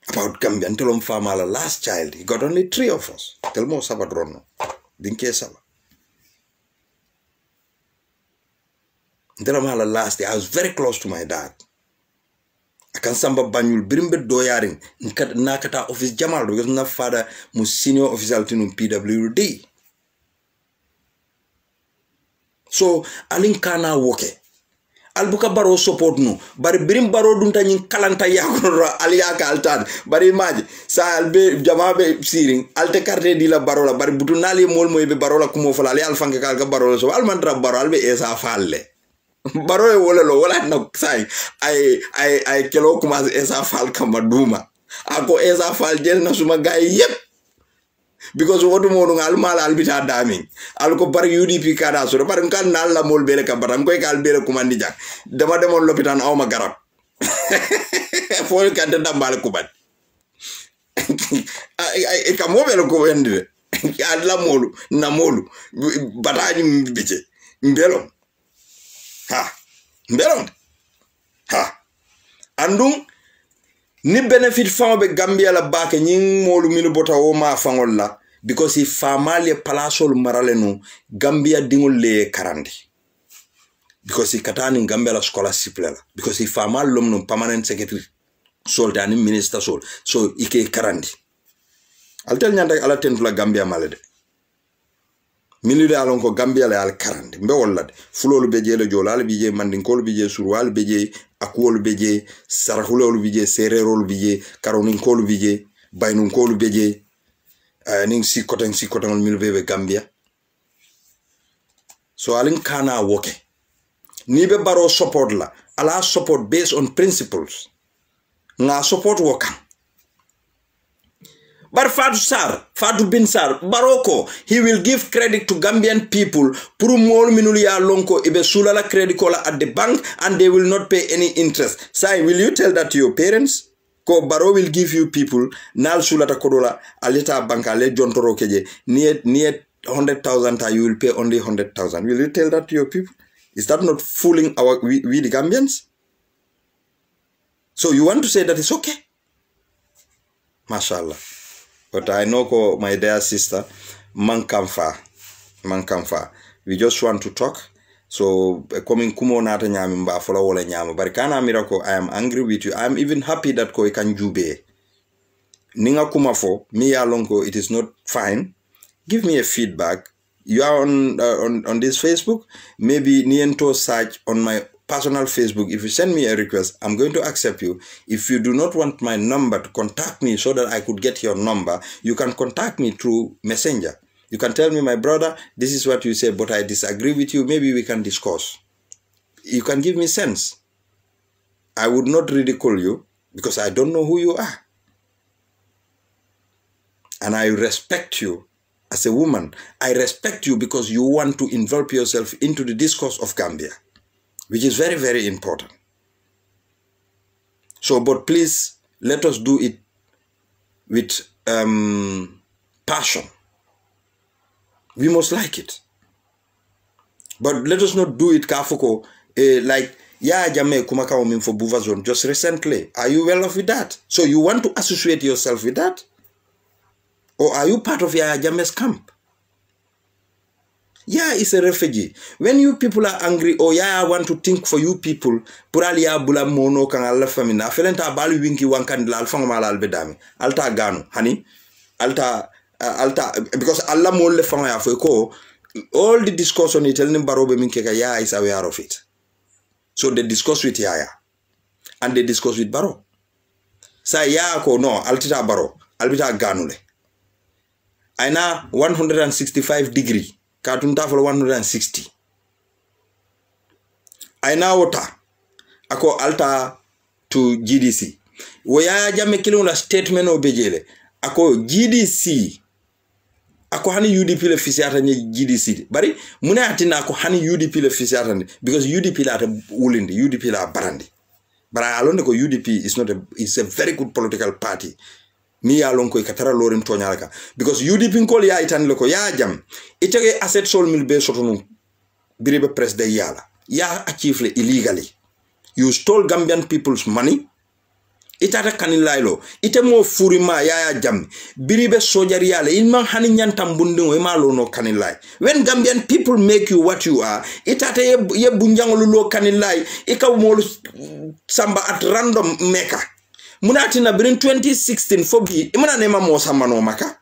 About Gambia until Mfama la last child. He got only 3 of us. Tell mo sabadrono. Dinke saba. Until la last day, I was very close to my dad. I can samba banyul birimbe doyaring. Nakata office Jamal because my father was senior official in PWD. So alinkana woke. Albuka baro support no bari birim baro dunta nyin kalanta yakoro aliyaka altan bari maji sa albe jamabe siring alte carte di la baro la bari butunali mol moy be baro la kumo fala ali alfanke kalga baro so almantra baro albe esa falle baro e wala no sai ay kelo kuma esa fal kama duma ako esa fal jel na suma gay yep because wodu mo ngal mal albita daming alko bar UDP kada so bar kan nal la mol bele ka baram koy kal bele kumandi jak dama demon lopitan awma garab fo ka de dambal kubat ay ka mo bele ko wende alla molu na molu bataji bice mbelo ha andum ni benefit famo Gambia la bake nying molu minu bota o ma fangol la because he famale palasol maralenu Gambia dingol le karandi because he katani Gambia la scholarship la because he famal lomno permanent secretary soldier ni minister sol so ike karandi altel nyanda ala tentu la Gambia malade milieu alon ko Gambia la al karandi mbe wollade fulolu beje le jolal bije mandinkol bije surwal bije akuol beje sarahulol bije sererol bije karoninkol bije baynunkol bije ning si kotan mil bebe Gambia so alin kana woke ni be baro support la ala support based on principles nga support wokan but Fatou Bin Sarr Baroko, he will give credit to Gambian people. Puru mol minulia lonko ibe sulala credit kola at the bank and they will not pay any interest. Sai, will you tell that to your parents? Ko Baro will give you people nal sulata kodola aleta bank ale jontoro keje near 100,000 you will pay only 100,000. Will you tell that to your people? Is that not fooling we the Gambians? So you want to say that it's okay? Mashallah. But I know my dear sister, Mankamfa. We just want to talk. So coming kumo nata nyami mba fola wala nyama. Barikana mirako, I am angry with you. I am even happy that ko ikan jube. Ninga kumafo, me alonko, it is not fine. Give me a feedback. You are on this Facebook. Maybe niento search on my personal Facebook. If you send me a request, I'm going to accept you. If you do not want my number to contact me so that I could get your number, you can contact me through Messenger. You can tell me, my brother, this is what you say, but I disagree with you. Maybe we can discuss. You can give me sense. I would not ridicule you because I don't know who you are. And I respect you as a woman. I respect you because you want to involve yourself into the discourse of Gambia, which is very, very important. So, but please, let us do it with passion. We must like it. But let us not do it, Kafuko, like, yeah, Jame Kumaka Omin for Buva Zone, just recently. Are you well off with that? So you want to associate yourself with that? Or are you part of Yaya Jame's camp? Yaya is a refugee. When you people are angry or Yaya want to think for you people, puralia bula mono kan alla famina. Felenta balu winki wankan la alfang mala albedami. Alta ganu, honey. Alta because Allah molle fanga ya ko all the discussion it tell barobe minkeka Yaya is aware of it. So they discuss with Yaya and they discuss with Baro. Say Yaya ko no altita Baro albita ganule. Aina 165 degree. Katunta for 160. Aina wota. Ako alta to GDC. Waya jame kilunga statement obejele. Ako GDC. Ako hani UDP le fisiata ni GDC. Bari muna atina ako hani UDP le fisiata ni because UDP la ata ulindi, UDP la barandi. But I alone ko UDP is a very good political party. Ni ya lon ko ikatara lorin tonyalaka because UDP nkol ya itan loko ya jam itege asset sol mil be sotonu biribe press de yala ya achieve illegally. You stole Gambian people's money. Itata kanilailo ite mo furima ya jam biribe sojari yala ilman hani nyantam bundingo imalo no kanilai. When Gambian people make you what you are, itata ye bunjangolo lo kanilai ika mo samba at random maker. Munati na birin 2016 fobi imana nema mo samba no maka.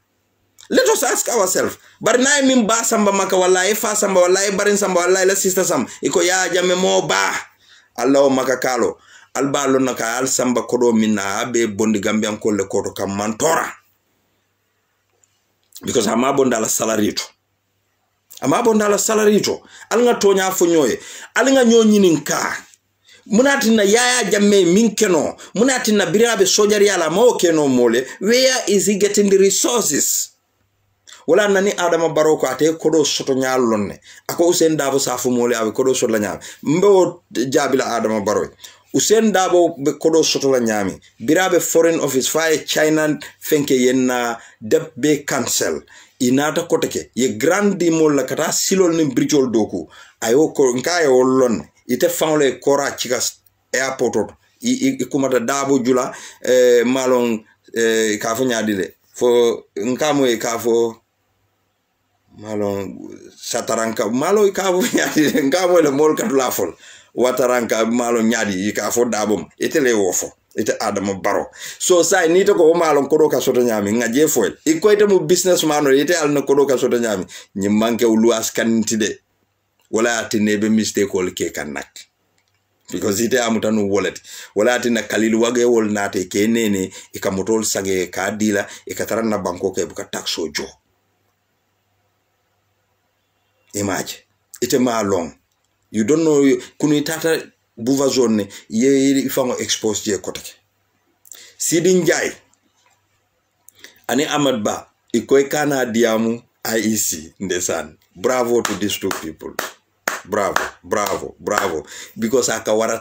Let us ask ourselves. Bar na min ba samba maka wallahi fa samba wallahi barin samba wallahi la sister sam iko ya jame mo ba Allah maka kalo alba lonna ka al samba kodo minna abe bondi Gambian ko le koto kam mantora because ama bonda la salary to al nga tonya fo nyoye al nga nyonyinin ka munati na Yaya Jammeh minkeno munati na birabe sojari ala mo keno mole where is he getting the resources wala nani Adama Barrow ko ate kodo soto nyalonne ako Usain Dabo safu mole abe kodo soto la nyam mbo jabila Adama Barrow Usain Dabo be kodo soto la nyami birabe foreign office faye China fenke yenna debbe cancel inata koteke ye grandi mol la kata silol ni bridgeol doku ayo ko nkaye wolon ite fangle kora chikas airport ikumata Dabo jula malon kafo nyadile fo nkamo kafo malon sataranka malo kafo nyadile nkamo le mol katula fol wataranka malo nyadi kafo Dabo ite le wofo ite Adama Barrow so sai ni to ko malon kodo ka soto nyami ngaje foel iko ite mu businessman ite al na kodo ka soto nyami nyi manke uluas kanitide wala atinebe mistake wol ke kanak because ite amutanu wallet wala atina kalilu wage wol nate ke nene ikamotol sage ka dila ikatara na banko ke buka taxo jo imagine ite malong you don't know kuni tata buva zone ye ifango expose je kotake Sidi Njai ani Ahmad Bah ikoy kana diamu IEC ndesan bravo to these two people. Bravo because aka wara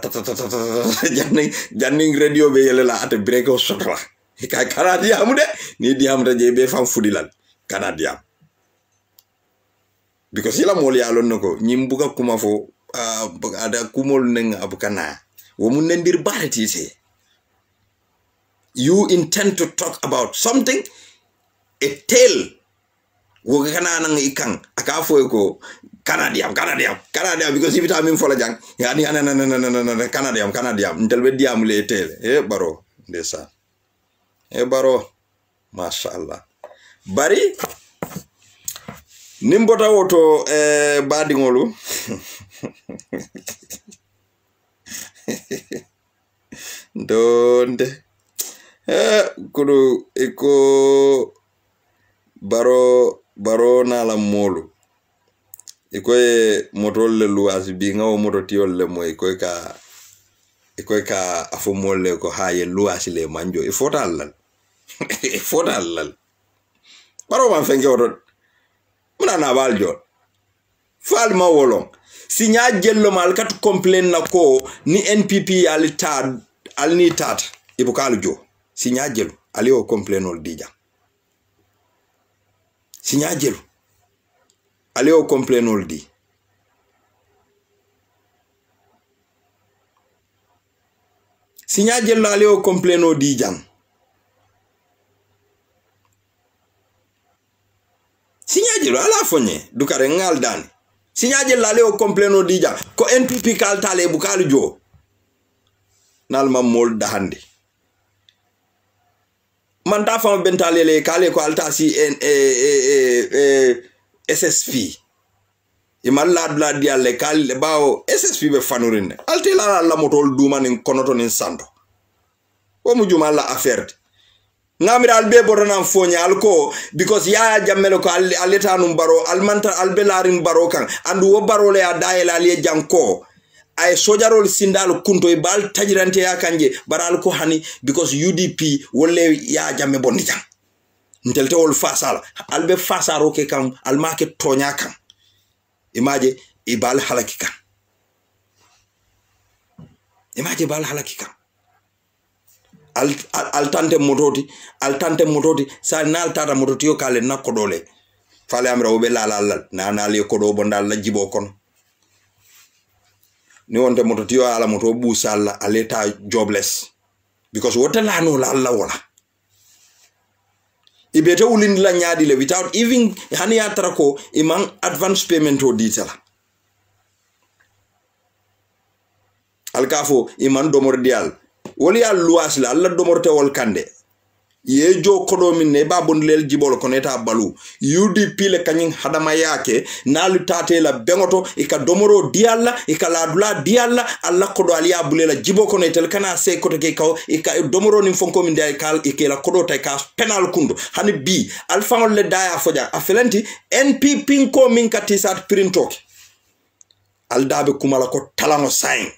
janning radio be yelela ate break o sotra ka kanadiam de ni diam de be fam fudilal kanadiam because ila mol ya lon nako nyimbuga kuma fo ada kumol neng abukana wo mun nendir barati se you intend to talk about something a tale wo kana nang ikang aka fo ko Canadian because if it am for la jang yani na Canadian ntelbe diam le tele baro ndesa baro mashallah bari nimbota woto badi ngolu donde kudu eko baro na la molu ikoy motol le luas bi ngaw moto tiol le moy ikoy ka afomol le ko haye luas le manjo e fotal baro man fenke oto muna na baljo fal ma wolong sinya jello mal kat complain na ko ni NPP al ni tata ibukalu jo sinya jello ali o complain ol dija sinya jello ali o complain ol di sinya jello ali o complain o di jang sinya jello ala fonye dukare ngal dani Signaje lale o complain o dija ko NPP kal tale bukal jo nalma mol dahande man ta fama bentalele kale ko alta si SSP imal la dialle kal bawo SSP be fanurin alte la motol duma nin konoto nin sando o mu juma la affaire ngamira albe borona fonya alko because ya jammelo ko aleta num baro almanta albelarin baro kan andu wo baro le adaela ali janko ay sojarol sindal kunto e bal tajirante ya kanje baral ko hani because UDP wolle ya jamme bonni jam ntelte wol fasala albe fasaro ke kam almake tonya kan imaje ibal halaki kan imaje bal halaki kan altante mototi sa nal tata mototi yo kale nakodole fale amra obe la na le kodo bondal la jibo kon ni wonte mototi yo ala moto bu sala aleta jobless because wota la no la wala ibete ulindi la nyaadi le without even hani atrako imang advance payment o ditala alkafo iman domordial woli ya luas la alla domorte wol kande ye jo kodo min ne babon lel jibol koneta balu UDP le kanyin hadama yake nalu tate la bengoto ika domoro dialla ika ladula dialla alla kodo aliya bulela jibo konetel kana se koto ke kaw ika domoro nim fonko min day kal ike la kodo tay ka penal kundu hani bi alfa le daya foja afelenti NPP ko min katisat printok aldabe kumala ko talano sign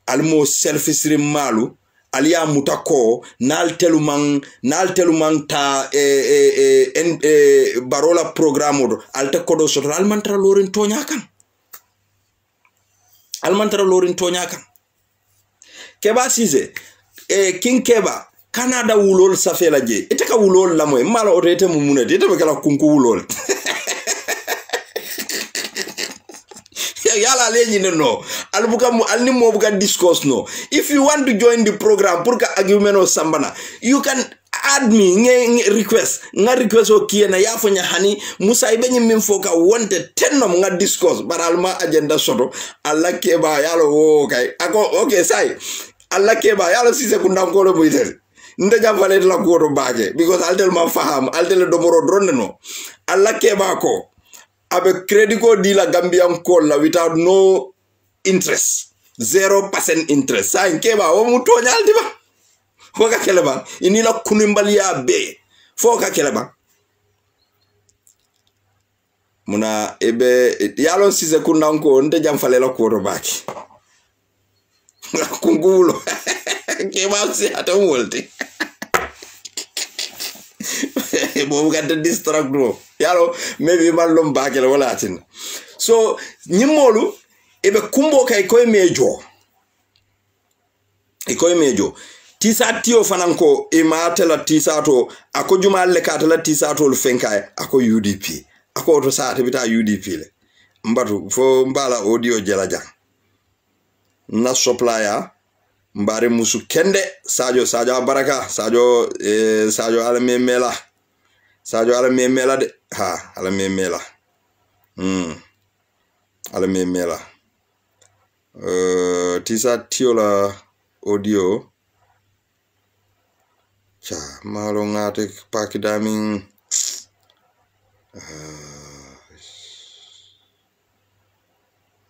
almo selfisri malu aliya mutako nal telumang ta barola programme alta kodo soto almantara lorin tonya kan keba size king keba Canada wulol safela je etaka wulol la moy mala otete mu munete ete be kala kunku wulol yala leji no albuka mu alni mo buka discourse no if you want to join the program pour ka argument o sambana you can add me request o kiena ya fanya hani musa ibenyi min foka wanted tennom nga discourse baralma agenda soto alla keba yalo wo kay ako okay sai alla keba yalo si sekunda ko lo boytel nda jamfale la ko to baake because altel ma faham altel do moro dronne no alla keba ko abe credit ko di la Gambian call la without no interest 0% interest sa nkeba wo mu toñal di ba foka keleba ini la kunimbali ya be foka keleba muna ebe yalo sise kunanko nte jamfale la ko to baki kungulo keba si ata wolti bobu gadde distract do yalo maybe mallum bagel wala tin so nyimolu ebe kumbo kay koy mejo tisa tio fananko imatela tisa to ako jumalle katala tisa to fenkay ako UDP ako to saate bita UDP le mbatu fo mbala audio jalaja na supplier mbare musu kende Sadio baraka Sadio ala memela de ha ala memela ala memela tisa tiola audio cha malo ngate pakidamin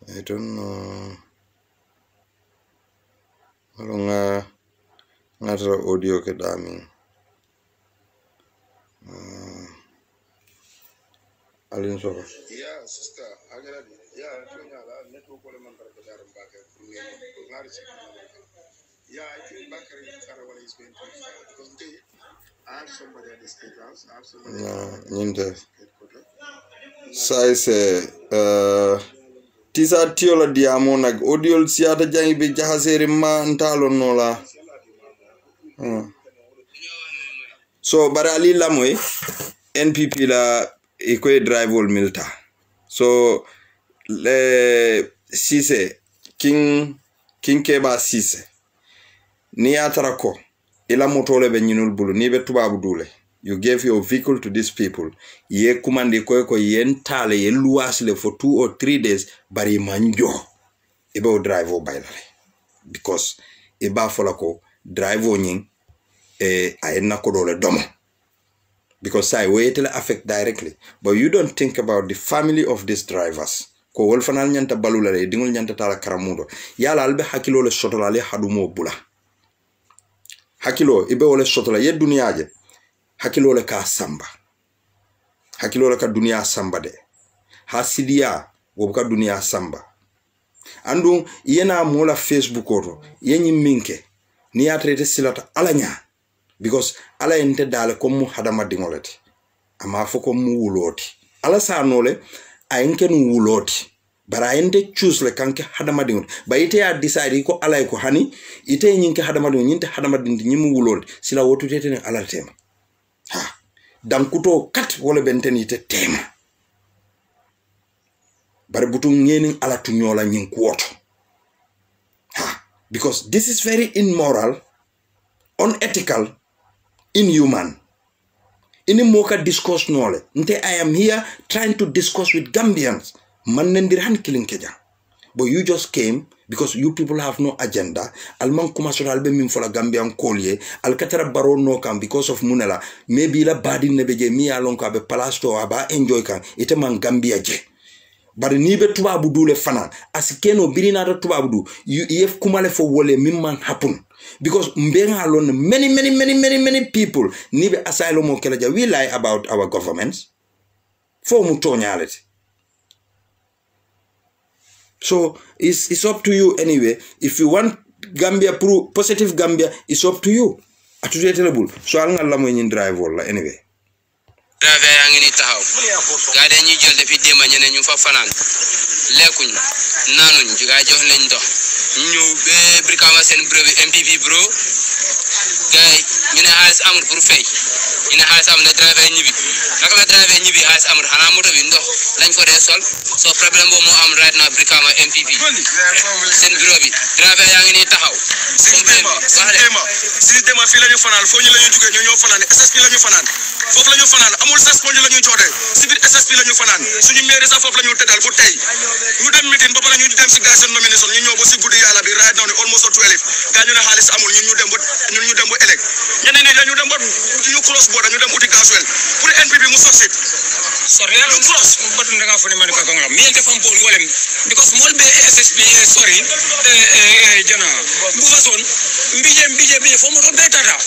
I don't know malo ngate audio ke damin Alin so yeah sister agara yeah tonya la network ko le man baraka daram bakay pour ngari ci yeah I think Bakary Karawala is going to because they I have somebody at the state house I have somebody sai se tisa tiola diamo nag audio siata jangi be jahasere ma ntalo nola so barali lamoy NPP la ikoy drive wol milta so le Cissé king keba Cissé ni atarako ila motole be nyinul bulu ni be tubabu dule You gave your vehicle to these people. Ye kumandi ko yen tale ye luasle for 2 or 3 days bari manjo. Ibe drive o bailale. Because iba folako drive o nying aena kodole domo. Because I will affect directly. But you don't think about the family of these drivers. Ko wolfanal nyanta balulare dingul nyanta tala karamudo. Yala albe hakilo le sotola le hadumo bula. Hakilo ibe ole sotola ye duniaje. Hakilo le ka samba. Hakilo le ka dunia samba de. Hasidia wobuka dunia samba. Andu yena mola Facebook oto. Yenyi minke. Ni atrete silata alanya. Because ala ente dale komu hadama dingoleti. Ama foko mu wuloti. Ala sa nole ayenke nu wuloti. Bara ente choose le kanke hadama dingoleti. Ba ite ya decide ko ala ko hani ite nyinke hadama dingoleti nyinte hadama dingoleti nyimu wuloti. Sila wotu tete ne ala tema. Ha. Dankuto kat wole benten ite tema. Bare butu ngeni ala tunyola nyinkuoto. Ha. Because this is very immoral, unethical, inhuman. Ini moka discourse nole. Nte I am here trying to discuss with Gambians. Manendirhan killing keja. But you just came because you people have no agenda. Alman kumasura albe minfola Gambian kolye. Alkatara baro no kam because of munela. Maybe la badi nebeje mi alonko abe palasto aba enjoy kan. Ite man Gambia je. But nibe tubabu dule fanan. Asikeno birinata tubabu du. Yef kumale for wole mimman happen. Because mbenga alone many people nibe asylum o kelaja. We lie about our governments. For mutonyality. So it's up to you anyway. If you want Gambia positive Gambia, it's up to you. Atujeteleble. So I'll not let drive all anyway. Drive yang ini tahu. Gada ni jual tapi dia mana ni nyufa fanan. Lekun, nanun juga jauh lento. Nyu be berkama sen bro MPP bro. Gay, ini harus amur purfei. Ini harus amur drive ni bi. Nak la drive ni bi harus amur hana motor bindo. Lain for resol. So problem bomo am right now berkama MPP. Sen bro bi. Drive yang ini tahu. Sistema fila ñu fanal fo ñu lañu jugé ñu ñoo fanal SSP lañu fanal fofu lañu fanal amul sas mo lañu joté ci bir SSP lañu fanal suñu maire sa fofu lañu tédal bu tay ñu dem meeting ba pare ñu dem ci gaz nomination ñu ñoo ba ci guddi yalla bi right now ni almost 12 ga ñu na xaliss amul ñu dem ba ñu dem ba elek ñeneen ni dañu dem ba ñu cross border ñu dem uti gaswel pour NPP mu soxit sorry ñu cross batu nga fa ni man ka ngam mi en fam bol wolem because mol be SSP sorry jana bu façon mbije fo moto betata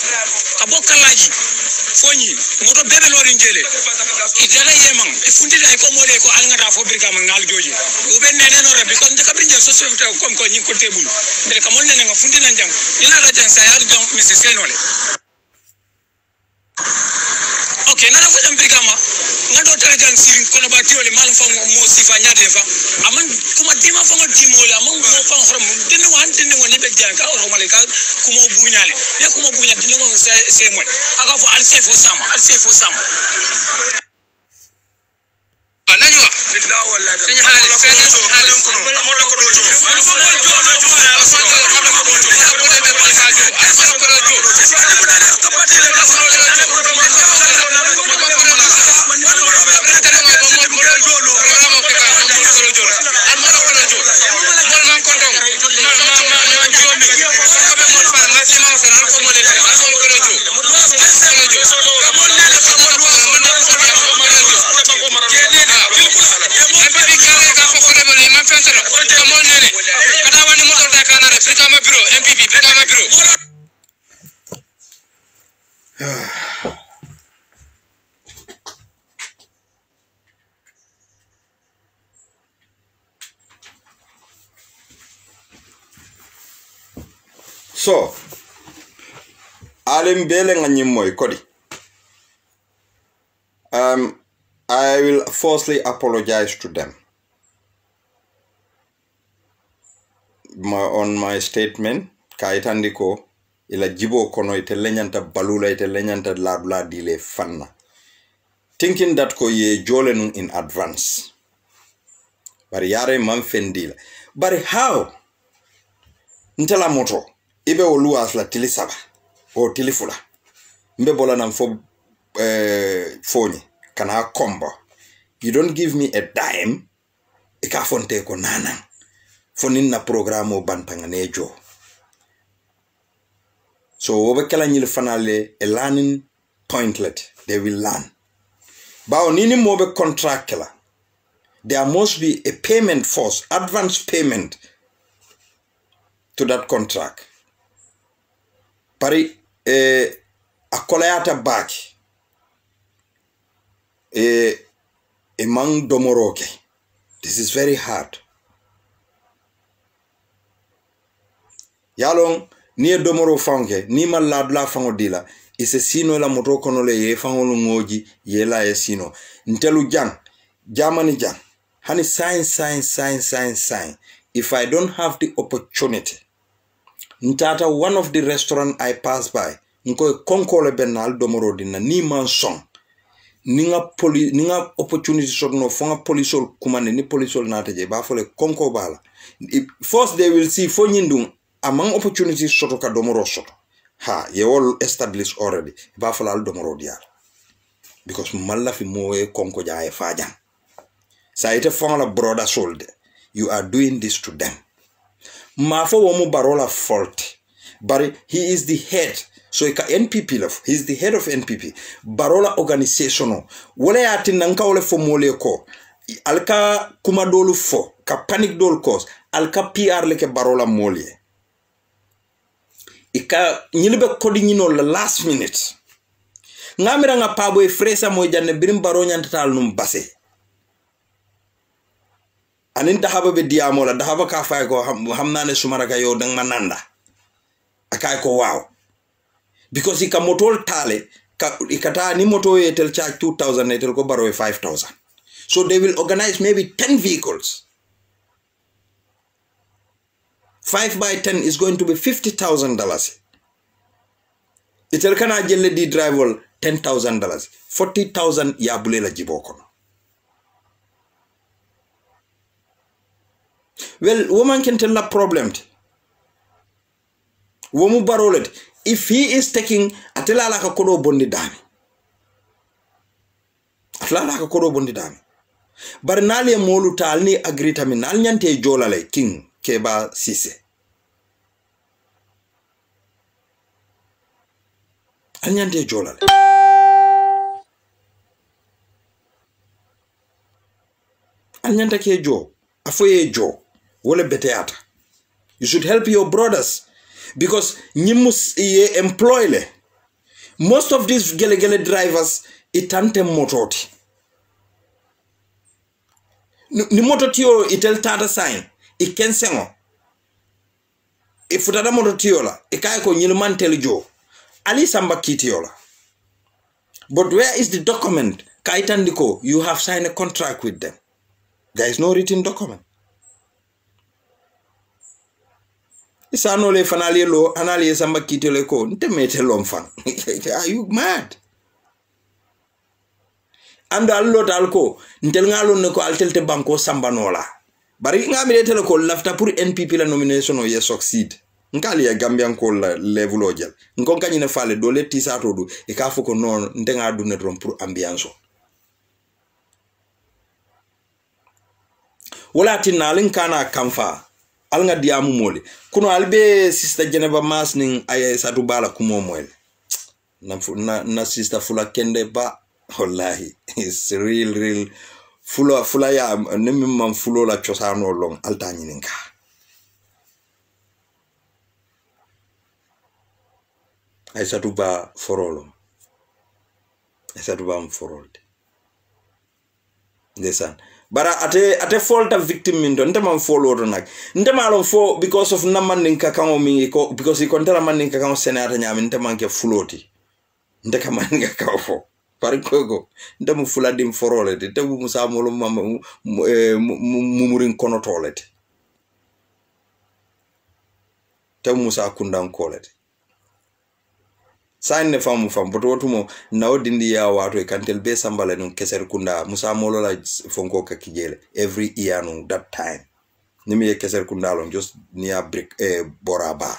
aboka laji fonyi moto bebe lori njele idala yemang ifundila ko mole ko alngata fo birka mangal joji ube nene no re because de kabrinje so so kom ko nyin ko tebul de ka mon nene nga fundila njang ina la jang sayar jang misi senole okay nana fo jam birka ma ngado tere jang sirin ko ba tiole mal fa mo sifa nyaade fa aman kuma dima fa ngo dimole amon mo fa xorom dinu wan dinu woni be jang ka ro malika kuma buñale ne kuma buña dinu ngo se mo aga fo al sefo sama ananywa bidda wala da ni hali fene halin ko amon la ko do So, alim bele nganyim moy kodi. I will firstly apologize to them on my statement. Kaitandiko ila jibo kono ite lenyanta balula ite lenyanta labla dile fanna. Thinking that ko ye jolenu in advance. Bari yare manfendila. Bari how? Ntela moto. Ibe oluas la tilisaba. O tilifula. Mbe bola na mfo phone kana combo. You don't give me a dime, ika fonte ko nana. Fonin na programo bantanganejo. So over kala nyil fanale a learning pointlet. They will learn. Bao nini mobe contract kala. There must be a payment force, advance payment to that contract. Pari a kolayata back among domoroke. This is very hard. Yalong ni domoro fange ni maladla fango dila ise sino la moto kono le ye fango ngoji ye la ye sino ntelu jang jamani jang hani sign. If I don't have the opportunity ntata one of the restaurant I pass by nko konkole benal domoro dina ni man song ninga opportunity sort no fonga polisol kumane ni polisol nataje ba fole konko bala. First they will see fo nyindung among opportunities soto ka domoro soto ha ye all established already ba fole al domoro dial because malla fi moe konko jaay fajan sa ite fonga la broda solde you are doing this to them mafo womu barola fault but he is the head. So ika NPP love. He's the head of NPP. Barola organization. Wole ati nanka wole fo mole ko. Alka kumadolu fo. Ka panic dol cause. Alka PR leke barola mole. Ika nyilibe kodi nyino la last minute. Ngamira nga pabo e fresa moja ne birim baronya ntatal num base. Anin dahaba be diamola. Dahaba ka fay ko hamnane sumaraka yo dang mananda. Akay ko wow. Because he can motol tale, ikata ni moto etel charge 2,000, etel ko baro 5,000. So they will organize maybe 10 vehicles. 5 by 10 is going to be $50,000. Etel kana jelle di drive $10,000. 40,000 ya bulela jiboko. Well, woman can tell the problem. Womu barolet. If he is taking atela la kodo bondi dami. Atela la kodo bondi dami. Bar nali molu tal ni agrita min nal nyante jolale king keba sise. Al nyante jolale. Al nyante ke jo. Afoye jo. Wole beteata. You should help your brothers. Because nyimus ye employ le. Most of these gele drivers itante mototi. Ni mototio itel tata sign. Ikensengo. Ifutada mototiola. Ikaye ko nyilman teljo. Ali samba kitiola. But where is the document? Kaitandiko, you have signed a contract with them. There is no written document. Isa no le fanali lo anali samba kitele ko nte mete lomfang. Are you mad? Ando allo talko ntel ngalo ne ko altelte banko samba nola. Bari ngami le tele ko lafta pour NPP la nomination o ye succeed. Nkali ya Gambian ko la level ojel. Nkon kanyi ne fale do le tisato du e ka foko non ndenga du ne rom pour ambiance. Wala tinalin kana kamfa. Alnga diamu mole kuno albe sister Geneva mas ning ay satu bala kumo moel na sister fula kende ba wallahi it's real fula ya nemi mam fulo la chosano long altani ninka ay satu ba forolo ay satu ba forolde ndesan bara ate fault of victim mindo ntema follow do nak ntema alon fo because of naman ninka kango mi ko because he kontera man ninka kango senata nyami ntema nke floti ndeka man ninka kango fo pare kogo ndemu fuladim forole de tebu musa molo mumurin kono tolete tebu musa kundan kolete sign ne fam but wotumo nawdindi ya wato e kantel be sambale non keser kunda musa molo la fonko ka kijele every year no that time nimi e keser kunda lon just near brick boraba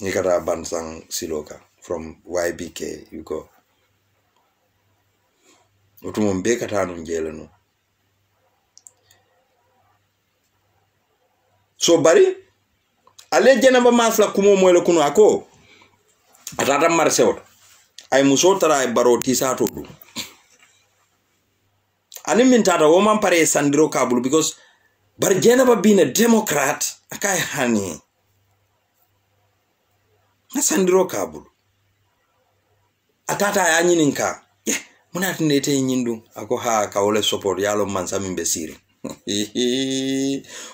ni kata bansang siloka from YBK you go otumo mbe katanu njele no so bari ale Jenaba masla kumo moyle kuno ako atata marché oto ay muso tara ay baro tisato dum ani min tata wo man pare sandiro kabulu because bar Jenaba being a Democrat akay hani na sandiro kabulu atata ya nyininka munati ndete nyindu ako ha kawole support yalo mansami mbesiri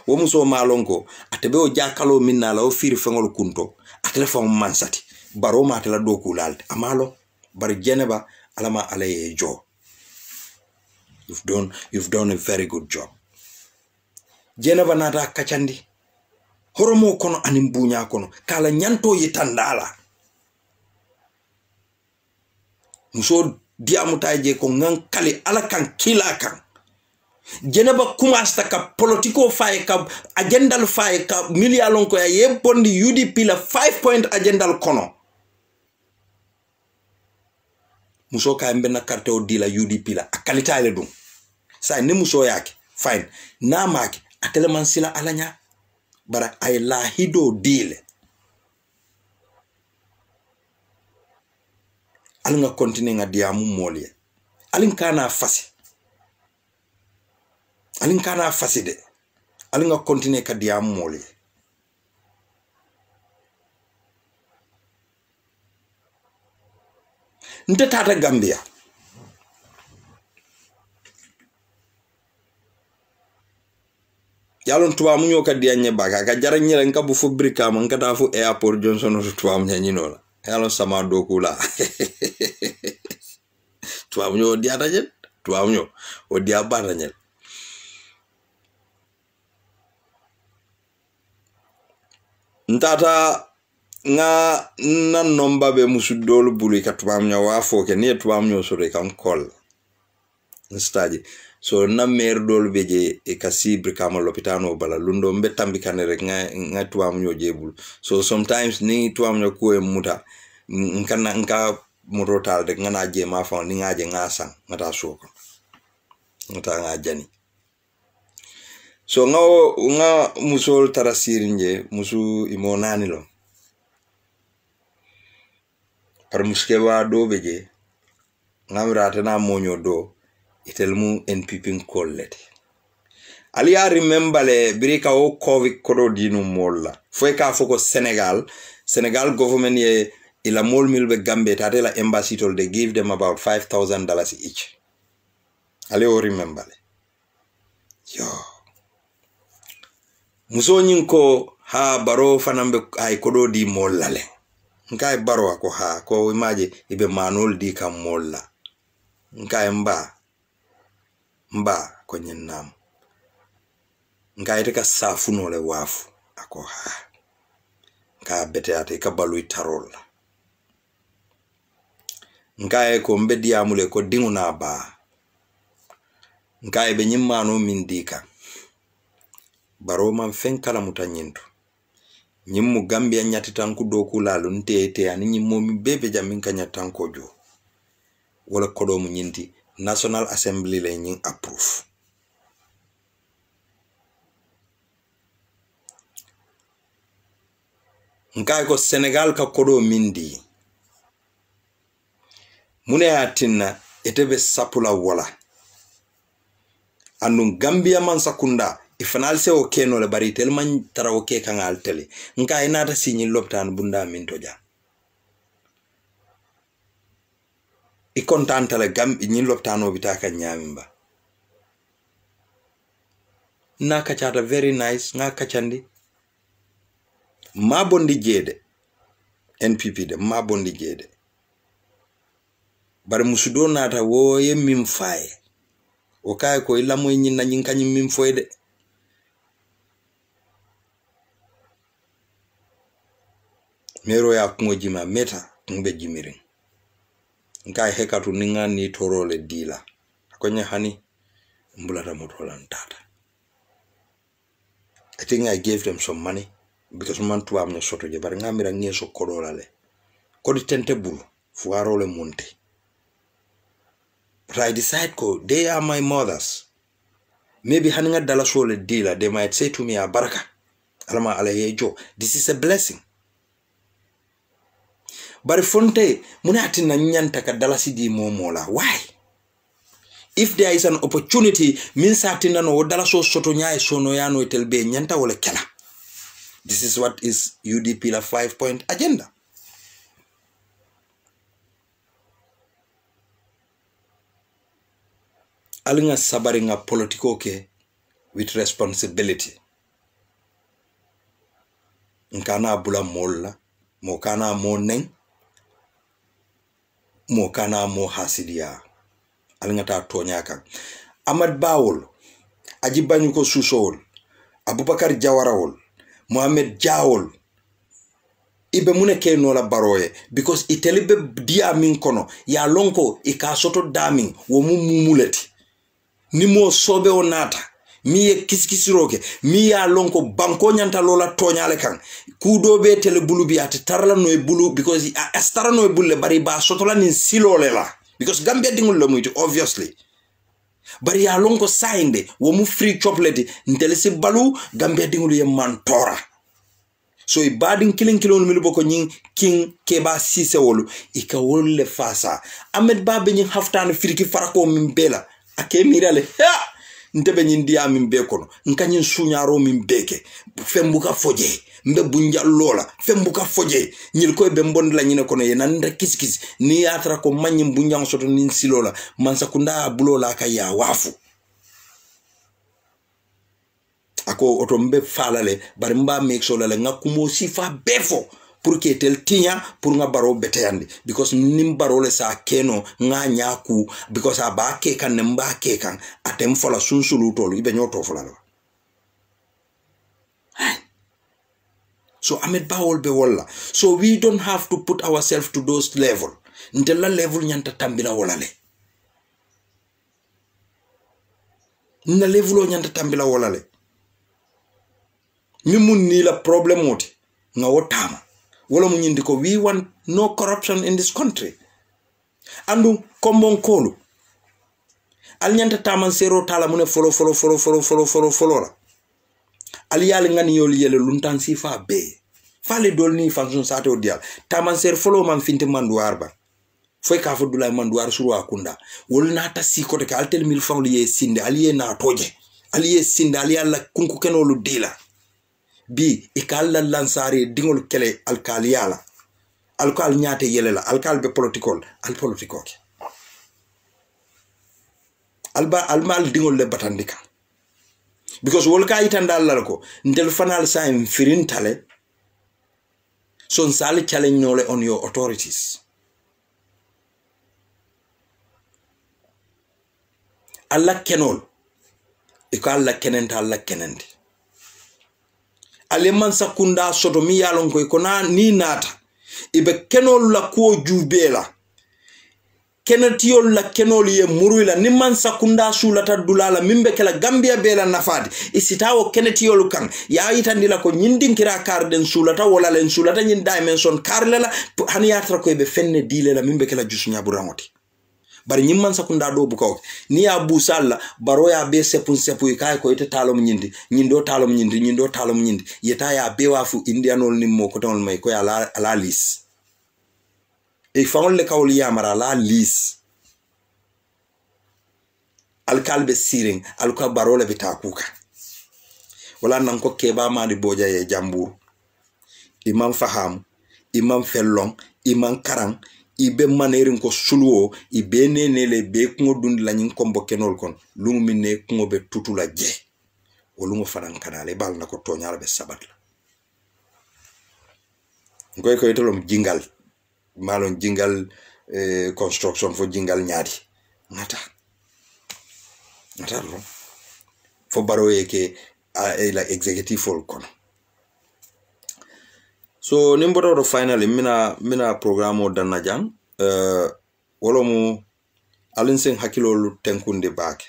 wo muso malonko atebe o jakalo minna la o firi fengol kunto atele fam mansati baro ma atela do kulalde amalo bar Jenaba alama alaye jo you've done a very good job Jenaba nata kachandi horomo kono animbunya kono kala nyanto yitandala muso diamutaje ko ngan kali ala kan kila kan Jenaba kumasta ka politiko faye ka agendal faye ka milialon ko ye bondi UDP la 5-point agendal kono muso ka mbena carte o dila UDP la akalita ile dum sa ne muso yake fine na maki ateleman sila alanya bara ay la hido dile alinga continue nga diamu molie alinkana fasi de alinga continue ka diamu molie nte tata Gambia yalon tuwa mu ñoka dianye baka ka jara ñere nka bu fu brika man kata fu airport Johnson to tuwa mu ñino la yalon sama doku la tuwa mu ño diata jet tuwa mu ño o dia bata ñel ntata nga nan nomba be musudol bulu ka tuwa mu ño wa fo ke ne tuwa mu ño so re kan kol nstaji so na mer dol beje e kasi brikama lopitano bala lundo mbe tambi kanere nga tuwa mnyo jebul so sometimes ni tuwa mnyo ko e muta nka murotal de ngana je ma fa ni ngaje ngasa ngata soko ngata ngajani so nga musol tarasirinje musu imonani lo par muskewa do beje ngamrata na monyo do itelmu NPP kollete aliya remember le birika o covid kodo dinu molla foi ka foko Senegal government ye ila mol milbe Gambia tata la embassy tol they give them about $5,000 each ali o remember le yo muso nyinko ha baro fanambe ay kodo di molla le nkai baro ko ha ko imaje ibe manol di kam molla nkai mba kwenye nam ngaiteka safu nole wafu ako ha nga bete ate ka balui tarola ngae ko mbedi amule ko dingu na ba ngae be nyimmano mindika baro man fen kala mutanyinto nyimmu Gambia nyati tanku doku lalu ntete ani nyimmo mi bebe jamin kanya tanko jo wala kodo mu nyinti National Assembly le nying approve nkai ko Senegal ka kodo mindi mune atinna etebe sapula wala andu Gambia man sakunda ifanal se o keno le bari tel man tara o ke kangal tele nkai nata sinyi loptan bunda minto ja I kontanta le Gambi nyin loptano bitaka nyamimba na kachata very nice nga kachandi ma bondi jede NPP de ma bondi jede bar musudo nata wo ye mim faye o kay ko illa moy nyin na nyin kanyim mim foyde mero ya kungo jima meta ngbe jimirin nkai hekatu ninga ni torole dila akonya hani mbulata motolan tata I think I gave them some money because man tuwa mnyo soto je bari ngamira nyeso kodola le ko di tente bulu fuaro le monte. But I decide they are my mothers. Maybe haninga dala sole dealer, they might say to me, baraka, alama alayejo, this is a blessing. But fonte, munati na nyanta ka dala si di momola. Why? If there is an opportunity, means atina no dala so soto nya sono yano etelbe nyanta wole kela. This is what is UDP la 5-point agenda. Alinga sabaringa politiko ke with responsibility. Nkana bula molla, mo kana mo neng, mo kana mo hasidia. Alinga ta tonyaka. Ahmad Bawol, Ajibanyuko Susol, Abubakar Jawarawol, Mohamed Jawol, ibe mune ke no la baroye because itelibe dia min kono ya lonko ikasoto daming wo mumuleti ni mo sobe onata mi ye kiskisiroke mi ya lonko banko nyanta lola tonyale kan kudo be tele bulu bi ati tarla no e bulu because astara no e bulle bari ba sotola nin silole la because Gambia dingul la muyti obviously bari ya lonko sainde wo mu free chocolate ntele si balu Gambia dingul ye mantora. So i badin killing milu boko nying king keba sise wolu ika wole fasa Ahmed Ba be nyin haftane firiki farako mimbela ake mirale ha ntebe nyin dia mimbe kono nka nyin sunyaro mimbeke fembuka foje mbe bunja lola fembuka foje nyil koy be mbond la nyine kono yena nda kiskis ni atra ko manyim bunjang soto nin silola mansa kunda bulola ka ya wafu ako otombe falale bari mba make sure la nga kumo sifa befo pour que tel tinya pour nga baro beteyandi because nim baro le sa keno nga nyaku because aba ke kan mba ke kan atem fola sunsulu tolu ibe nyoto fola la. So Ahmed Bawol be wala. So we don't have to put ourselves to those level. Ntela level nyanta tambila wala le. Na level nyanta tambila wala le. Mimun ni la problem moti nga wotama wala mu nyindi ko we want no corruption in this country andu kombon kolu al nyanta taman sero tala mune follow la al yal ngani yol yele luntan sifa be fale dolni function sate odial taman ser follow man finte manduar ba foy ka fo dulay manduar suru akunda wol nata si ko te altel mil fang liye sinde aliye na toje aliye sinde aliya kunku kenolu dila bi ikalla lansari dingol kele alkaliyala alkal nyate yelela alkal be politikol al politikoke alba almal dingol le batandika because wol ka itandal lalko ndel fanal saim firintale son sali challenge nole on your authorities alla kenol ikalla kenenta alla kenendi aleman sakunda soto mi yalon ko kona ni nata ibe kenol la ko jubela kenatiol la kenol ye muruila ni man sakunda sulata dulala mimbe kala Gambia bela nafadi isitawo kenatiol kan ya itandila ko nyindinkira karden sulata wala len sulata nyin dimension karlela hani yatra ko be fenne dilela mimbe kala jusunya burangoti bari nyimman sakunda do bu kaw ni ya busalla baro ya be sepun sepu kay ko ite talom nyindi nyindo talom nyindi yeta ya be wafu indianol nimmo ko ton may ko ya la lis e fawol le kawli yamara la lis al kalbe siring al ko baro le bitakuka wala nan ko keba madi boja ye jambur imam faham imam fellong imam karang ibe manerin ko sulwo ibe nenele be ko dundi la nyin kombo kenol kon lungu minne ko be tutula je wolungo fanan kanale bal nako toñala be sabat la ngoy ko itolom jingal malon jingal construction fo jingal nyaadi ngata lo fo baro yeke la executive fol kon. So nimboto do finally mina programo danna jang wolo mu alinsen hakilolu tenkunde baake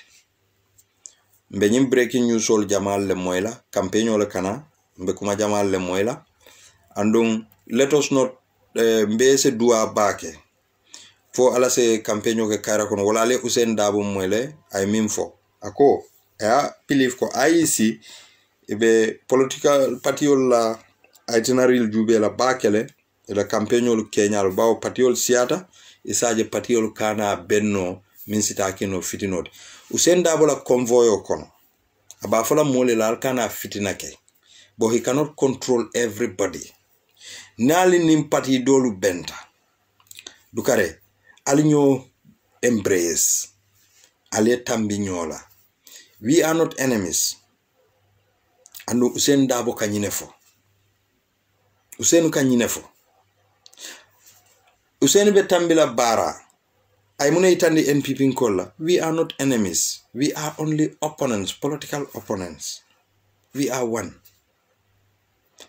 mbe nyim breaking news sol jamal le moyla campaign ole kana mbe kuma jamal le moyla andung let us not mbe se dua bake fo ala se campaign ke kara kono wala le Usain Dabo moyle ay mim fo ako ya believe ko IEC be political partiol la itinerary jube la bakele la campaign Kenya bawo partiol siata isaje partiol kana benno min sita kino fitinode Usain Dabo la convoy o kono aba fala mole la kana fitinake but he cannot control everybody nali nim parti dolu benta dukare alinyo embrace ale tambinyola we are not enemies andu Usain Dabo kanyinefo Usain kanyinefo Usain be tambila bara ay muna itandi NPP kolla we are not enemies we are only opponents political opponents we are one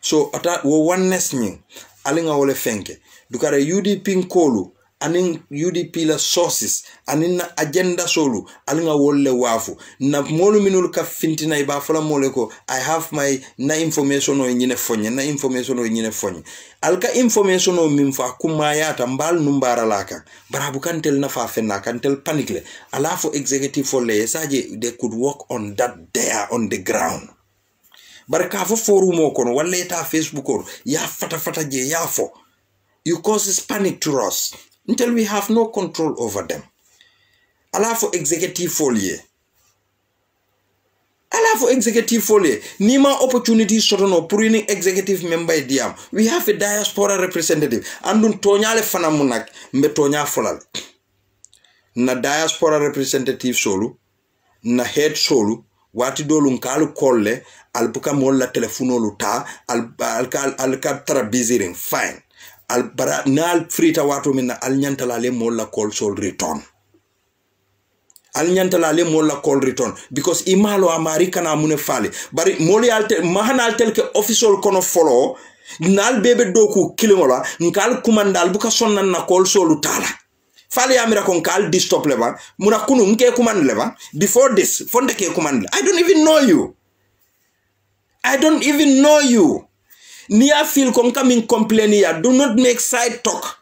so ata wo oneness ni alinga wole fenke dukare UDP kolu anin UDP la sources anin na agenda solu alinga wolle wafu na molu minul ka fintina iba fala mole ko I have my na information o nyine fonye na information o nyine fonye alka information o mimfa kumayata mbal numbara laka barabu kantel na fa fenna kantel panicle ala fo executive for le saje they could work on that there on the ground barka fo forum kono walla eta Facebook or ya fata je ya fo you causes panic to us until we have no control over them ala fo executive folie nima opportunity sotono pour une executive member diam we have a diaspora representative andun tonyale fana munak mbe tonya folal na diaspora representative solu na head solu wati dolun kalu kolle albuka molla telefono luta al tara busying fine al bara nal frita watu minna al nyantala le molla call sol return al nyantala le molla call return because imalo america na mune fale bari moli alte mahanal tel ke official kono follow nal bebe doku kilingola nkal kumandal buka sonnan na call sol lutala fale amira kon kal distop leba muna kunu nke command leba before this fonde ke command I don't even know you Nia feel kon coming complain ya do not make side talk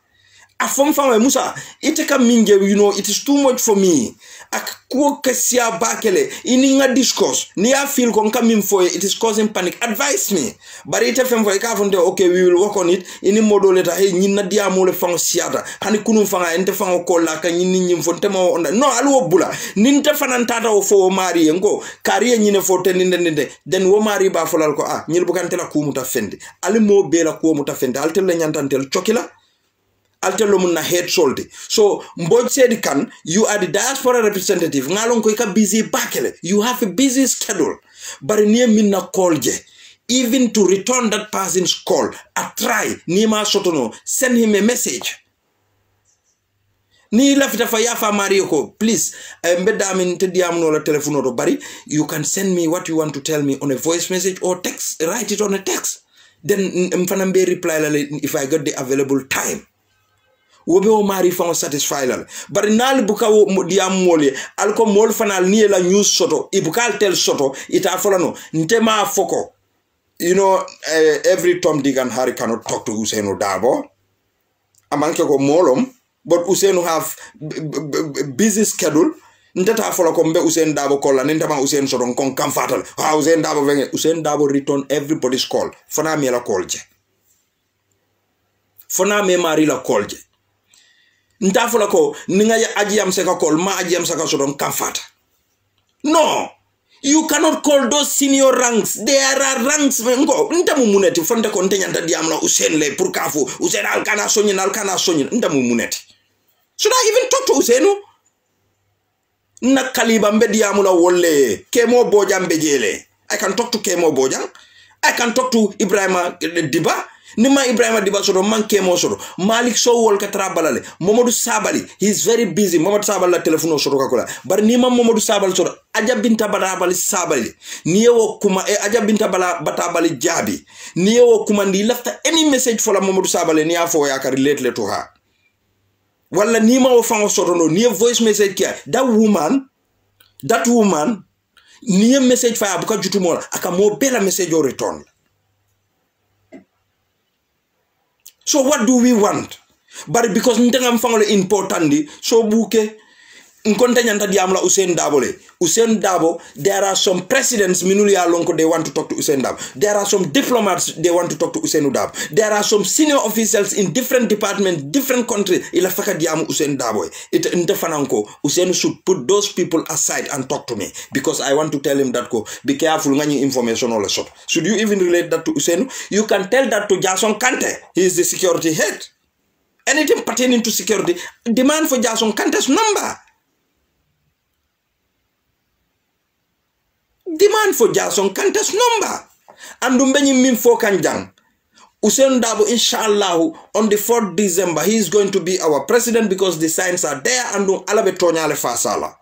afom fama musa ite ka minge you know it is too much for me akko kesia bakele ininga discourse nia feel kon coming for it is causing panic advise me but ite fem for ka fonde okay we will work on it ini modo leta hey nyina dia mo le fango siata hani kunu fanga ente fango ko la ka nyini nyim fonte mo onda no alwo bula ninte fanan tata o fo mari ngo kariye nyine fo teninde den wo mari ba folal ko nyil bu kan tela ku muta fende ali mo be la ko muta fende altel la nyantantel chokila altelo mun na head soldi so mboj said kan you are the diaspora representative ngalon ko ka busy bakele you have a busy schedule but near minna call je even to return that person's call try nima sotono send him a message ni lafita fa yafa mario ko please mbeda min te diamno la telephone to bari you can send me what you want to tell me on a voice message or text write it on a text then mfanambe reply if I got the available time wobe o mari fa satisfy la bari nal buka wo diam mole alko mol fanal ni la news soto ibukal tel soto ita folano ntema foko you know every Tom Dick and Harry cannot talk to Usain Dabo amanke ko molom but Usain have busy schedule ntata fola ko mbe Usain Dabo call la ntama Usain soto kon kam fatal Usain Dabo venge Usain Dabo return everybody's call fana me la call je fana me mari la call je ntafula ko ninga ya ajiyam seka call ma ajiyam seka sodon kamfata no you cannot call those senior ranks there are ranks ngo ntamu muneti fonde ko ntanyanta diamna Usain le pour kafu Usain alkana sonyin ntamu muneti should I even talk to Usain na kaliba mbe diamula wolle kemo bojam bejele I can talk to Kemo Bojang I can talk to Ibrahima Diba Nima Ibrahima Diba soro man kemo soro Malik so wol ka trabalale Momadou Sabali he is very busy Momadou Sabali la telefono soro kakola bar nima Momadou Sabali soro Aja Binta Batabali Sabali niye wo kuma Aja Binta Batabali Jabi niye wo kuma ndi lafta any message for la Momadou Sabali niya fo ya ka relate le to her wala nima wo fango soro no niye voice message kia that woman niye message fa abuka jutumola aka mo bela message o return So what do we want? But because ntengam fangole importantly, so buke nkonte nyanta diamla Usain Dabo, there are some presidents minuli alonko they want to talk to Usain Dabo. There are some diplomats they want to talk to Usain Dabo. There are some senior officials in different departments, different countries. Ila faka diamu Usain Dabo. It ntefananko Usain should put those people aside and talk to me because I want to tell him that go be careful ngani information all shop. Should you even relate that to Usain? You can tell that to Jason Kante. He is the security head. Anything pertaining to security, demand for Jason Kante's number. Demand for Jason Kante's number. And Dumbenyi Minfo Kanjang. Usain Dabo, inshallah, on the 4th December, he is going to be our president because the signs are there and alabe tonyale fasala.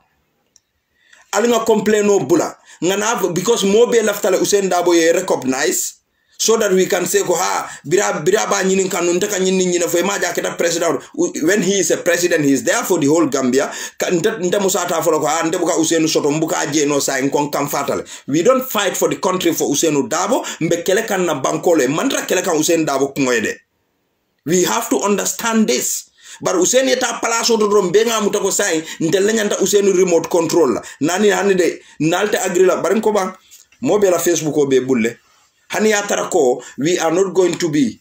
Alinga complain no bula. Ngana because mobe laftale Usain Dabo ye recognize so that we can say ko ha biraba nyinin kanun taka nyinin nyina fo maja keta president. When he is a president, he is there for the whole Gambia. Nte musata folo ko ha nte buka Usain soto mbuka aje no sa nkon kam fatale. We don't fight for the country for Usain Dabo mbe kele kan na bankole mantra kele kan Usain Dabo kungoyede. We have to understand this. But Usain yeta palaso to rombenga mutako sai ntele nyanta Usain remote control nani hanide nalte agrila barin ko ba mobe la Facebook o be bulle hani atarako we are not going to be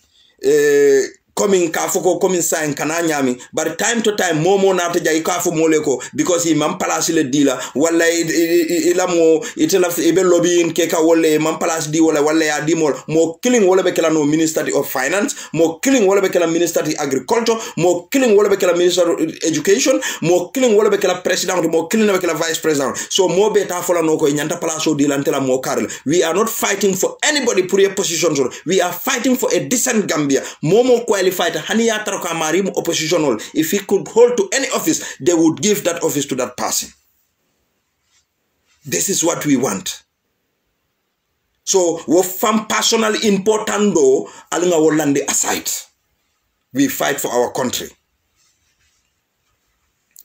coming kafoko coming sign kananyami but time to time momo na ta jay kafu moleko because he man palace le dila wala ila mo itela ibe lobbying keka wala man palace di wala ya di mo killing wala be kala no minister of finance mo killing wala be kala minister of agriculture mo killing wala be kala minister of education mo killing wala be kala president mo killing be kala vice president so mo be ta fola no ko nyanta palace di lantela mo karel we are not fighting for anybody pour a position we are fighting for a decent Gambia momo qualified Hania Taraka Marim oppositional. If he could hold to any office, they would give that office to that person. This is what we want. So, we find personally important though, Alinga Wolande aside. We fight for our country.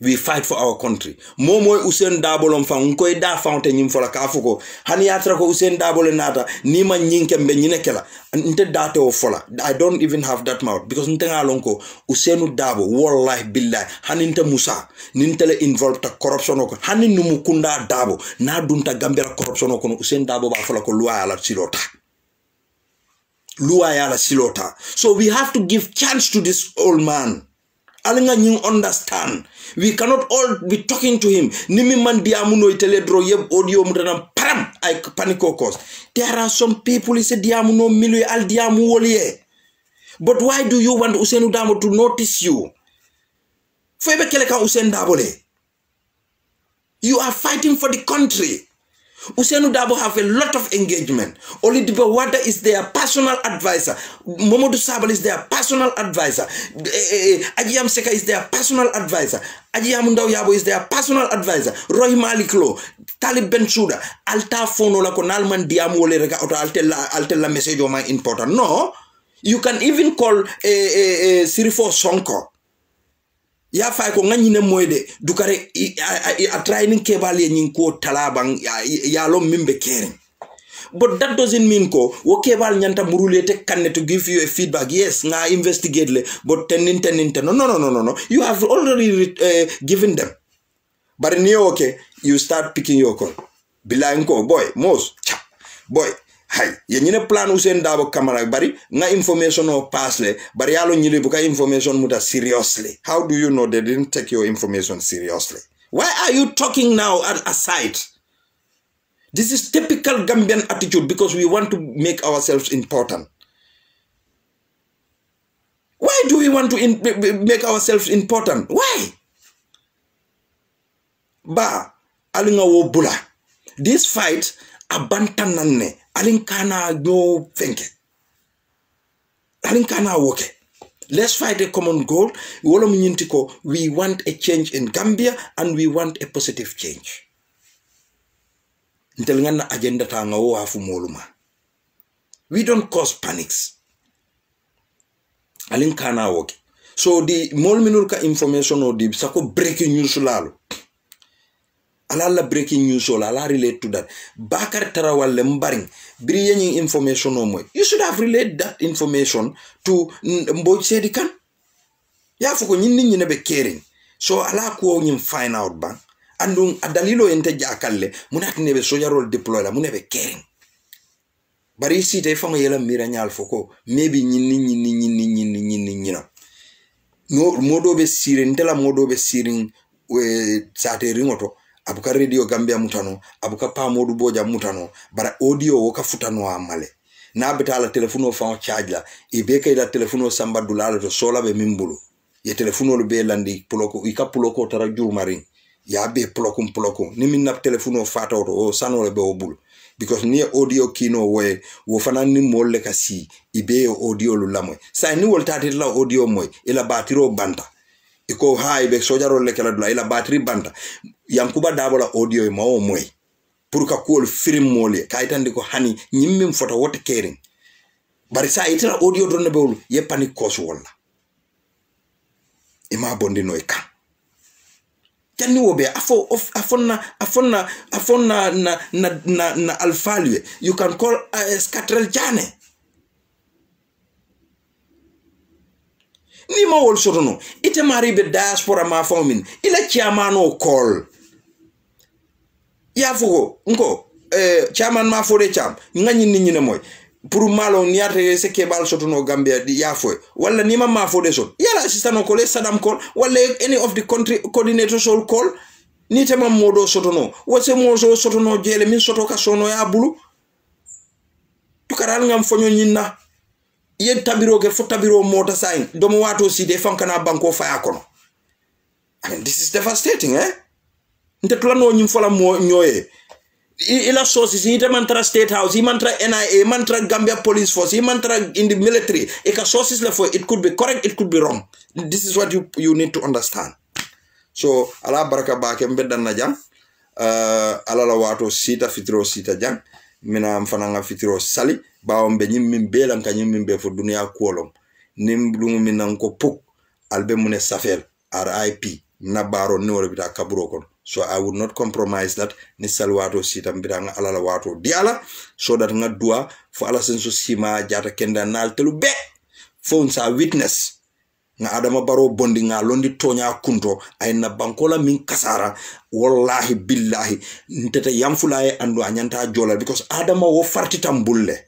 We fight for our country. Momo Usain Dabo lomfa unko da founte nyim fola kafuko. Hani atra ko Usain Dabo le nata nima nyinke mbe nyinekela. Nte date o fola. I don't even have that mouth because nte ngalonko Usain Dabo wallahi billahi hani nte Musa nintele involved ta corruption oko. Hani numukunda Dabo na dunta Gambia corruption oko Usain Dabo ba fola ko loi ala silota. Loi ala silota. So we have to give chance to this old man. Alinga nying understand. We cannot all be talking to him. Nimi man diamuno itele dro yeb audio mudana param ay paniko cause. There are some people say diamuno milu al diamu woliye. But why do you want Usain Dabo to notice you? Febe kele ka Usain Dabo le. You are fighting for the country. Usain Dabo have a lot of engagement. Oli Diba Wada is their personal advisor. Momodu Sabal is their personal advisor. Ajiyam Seka is their personal advisor. Ajiyam Ndao Yabo is their personal advisor. Roy Maliklo, Talib Bensouda, Alta Fono la konalman diamu ole rega auto altella message o my important. No, you can even call Sirifo Sonko. Ya fa ko nganyine moyde dukare a training kebali nyinko talabang ya lo mimbe kering. But that doesn't mean ko wo kebal nyanta murulete kanne to give you a feedback. Yes, nga investigate le but tenin no. You have already given them. But niyo okay, you start picking your call. Bilanko boy, most boy. Hay, yenyine plan Usain Dabo kamara bari nga information o passle bari yalo nyile buka information muta seriously. How do you know they didn't take your information seriously? Why are you talking now aside? This is typical Gambian attitude because we want to make ourselves important. Why do we want to make ourselves important? Why? Ba alinga wo bula. This fight abantanane alinkana no fenke. Alinkana woke. Let's fight a common goal. We want a change in Gambia and we want a positive change. Agenda tanga wo hafu moluma. We don't cause panics. Alinkana woke. So the molminulka information or the sako breaking news lalo. ala la breaking news ola ala relate to that Bakar Tarawale mbaring biri yenyi information o moy you should have relayed that information to Mboj Sedi Kan ya fuko ñin nit ñi ne be caring so ala ko ñim find out bang andun adalilo ente jakalle munat ne be sojarol deploy la munebe caring bari si te fanga yela mira nyal foko maybe ñin no modo be sirin ndela modo be sirin we sate ringoto abuka radio Gambia mutano abuka pa modu boja mutano bara audio woka futano amale na betala telefono fa charge la ibeke la telefono samba dulala to sola be mimbulu ye telefono lu be landi puloko ika puloko tara jurmarin ya be puloko ni min nap telefono fata o sanole be obulu because ni audio kino we wo fana ni molle kasi ibe audio lu lamoy sa ni wol tati la audio moy ila batiro banta iko haibe sojaro le kala dula ila battery banta yankuba dabola audio ma o moy pour ka ko film mole kaytandi ko hani nyimmim photo wote caring bari sa itira audio don bewul ye panic cause wala ima bondi noy kan janni wobe afonna na alfalwe you can call scatrel jane ni ma wol sotono ite mari be diaspora ma fawmin ila chairman call ya fugo nko chairman ma fode cham ngani nit ñi ne moy pour malo niate se kebal sotono Gambia di ya foy wala ni ma fode son yala assistant ko le Saddam call wala any of the country coordinators all call ni tema modo sotono wose mozo sotono jele min soto ka sono ya bulu tukaral ngam fonyo nyinna yen tabiro ke fo tabiro mota sign domo wato si de fankana banko faya kono I mean this is devastating nte tulano nyim fola mo nyoye ila sources ite mantra state house mantra NIA mantra Gambia police force mantra in the military eka sources la for it could be correct it could be wrong this is what you need to understand so ala baraka baake mbeddan na jam ala la wato sita fitro sita jam mina mfananga fitro sali bawombe nyimmin belan ka nyimmin be fo dunya kolom nim dungu minan ko puk albe mune safel RIP na baro ni wala bita kaburo kon so I would not compromise that ni salwato sitam bidanga ala la wato diala so that nga dua fo ala senso sima jata kenda nal telu be fon sa witness nga Adama Barrow bondi nga londi tonya kunto ay na bankola min kasara wallahi billahi ntete yamfulaye andu anyanta jola because Adama wo farti tambulle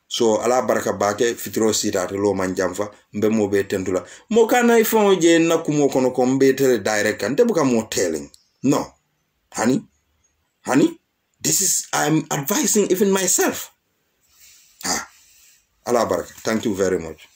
so ala baraka bake fitro sita lo man jamfa mbe mo be tentula mo kana ifon je na kumo kono ko mbe tere direct kan debuka mo telling no honey this is I'm advising even myself ala baraka thank you very much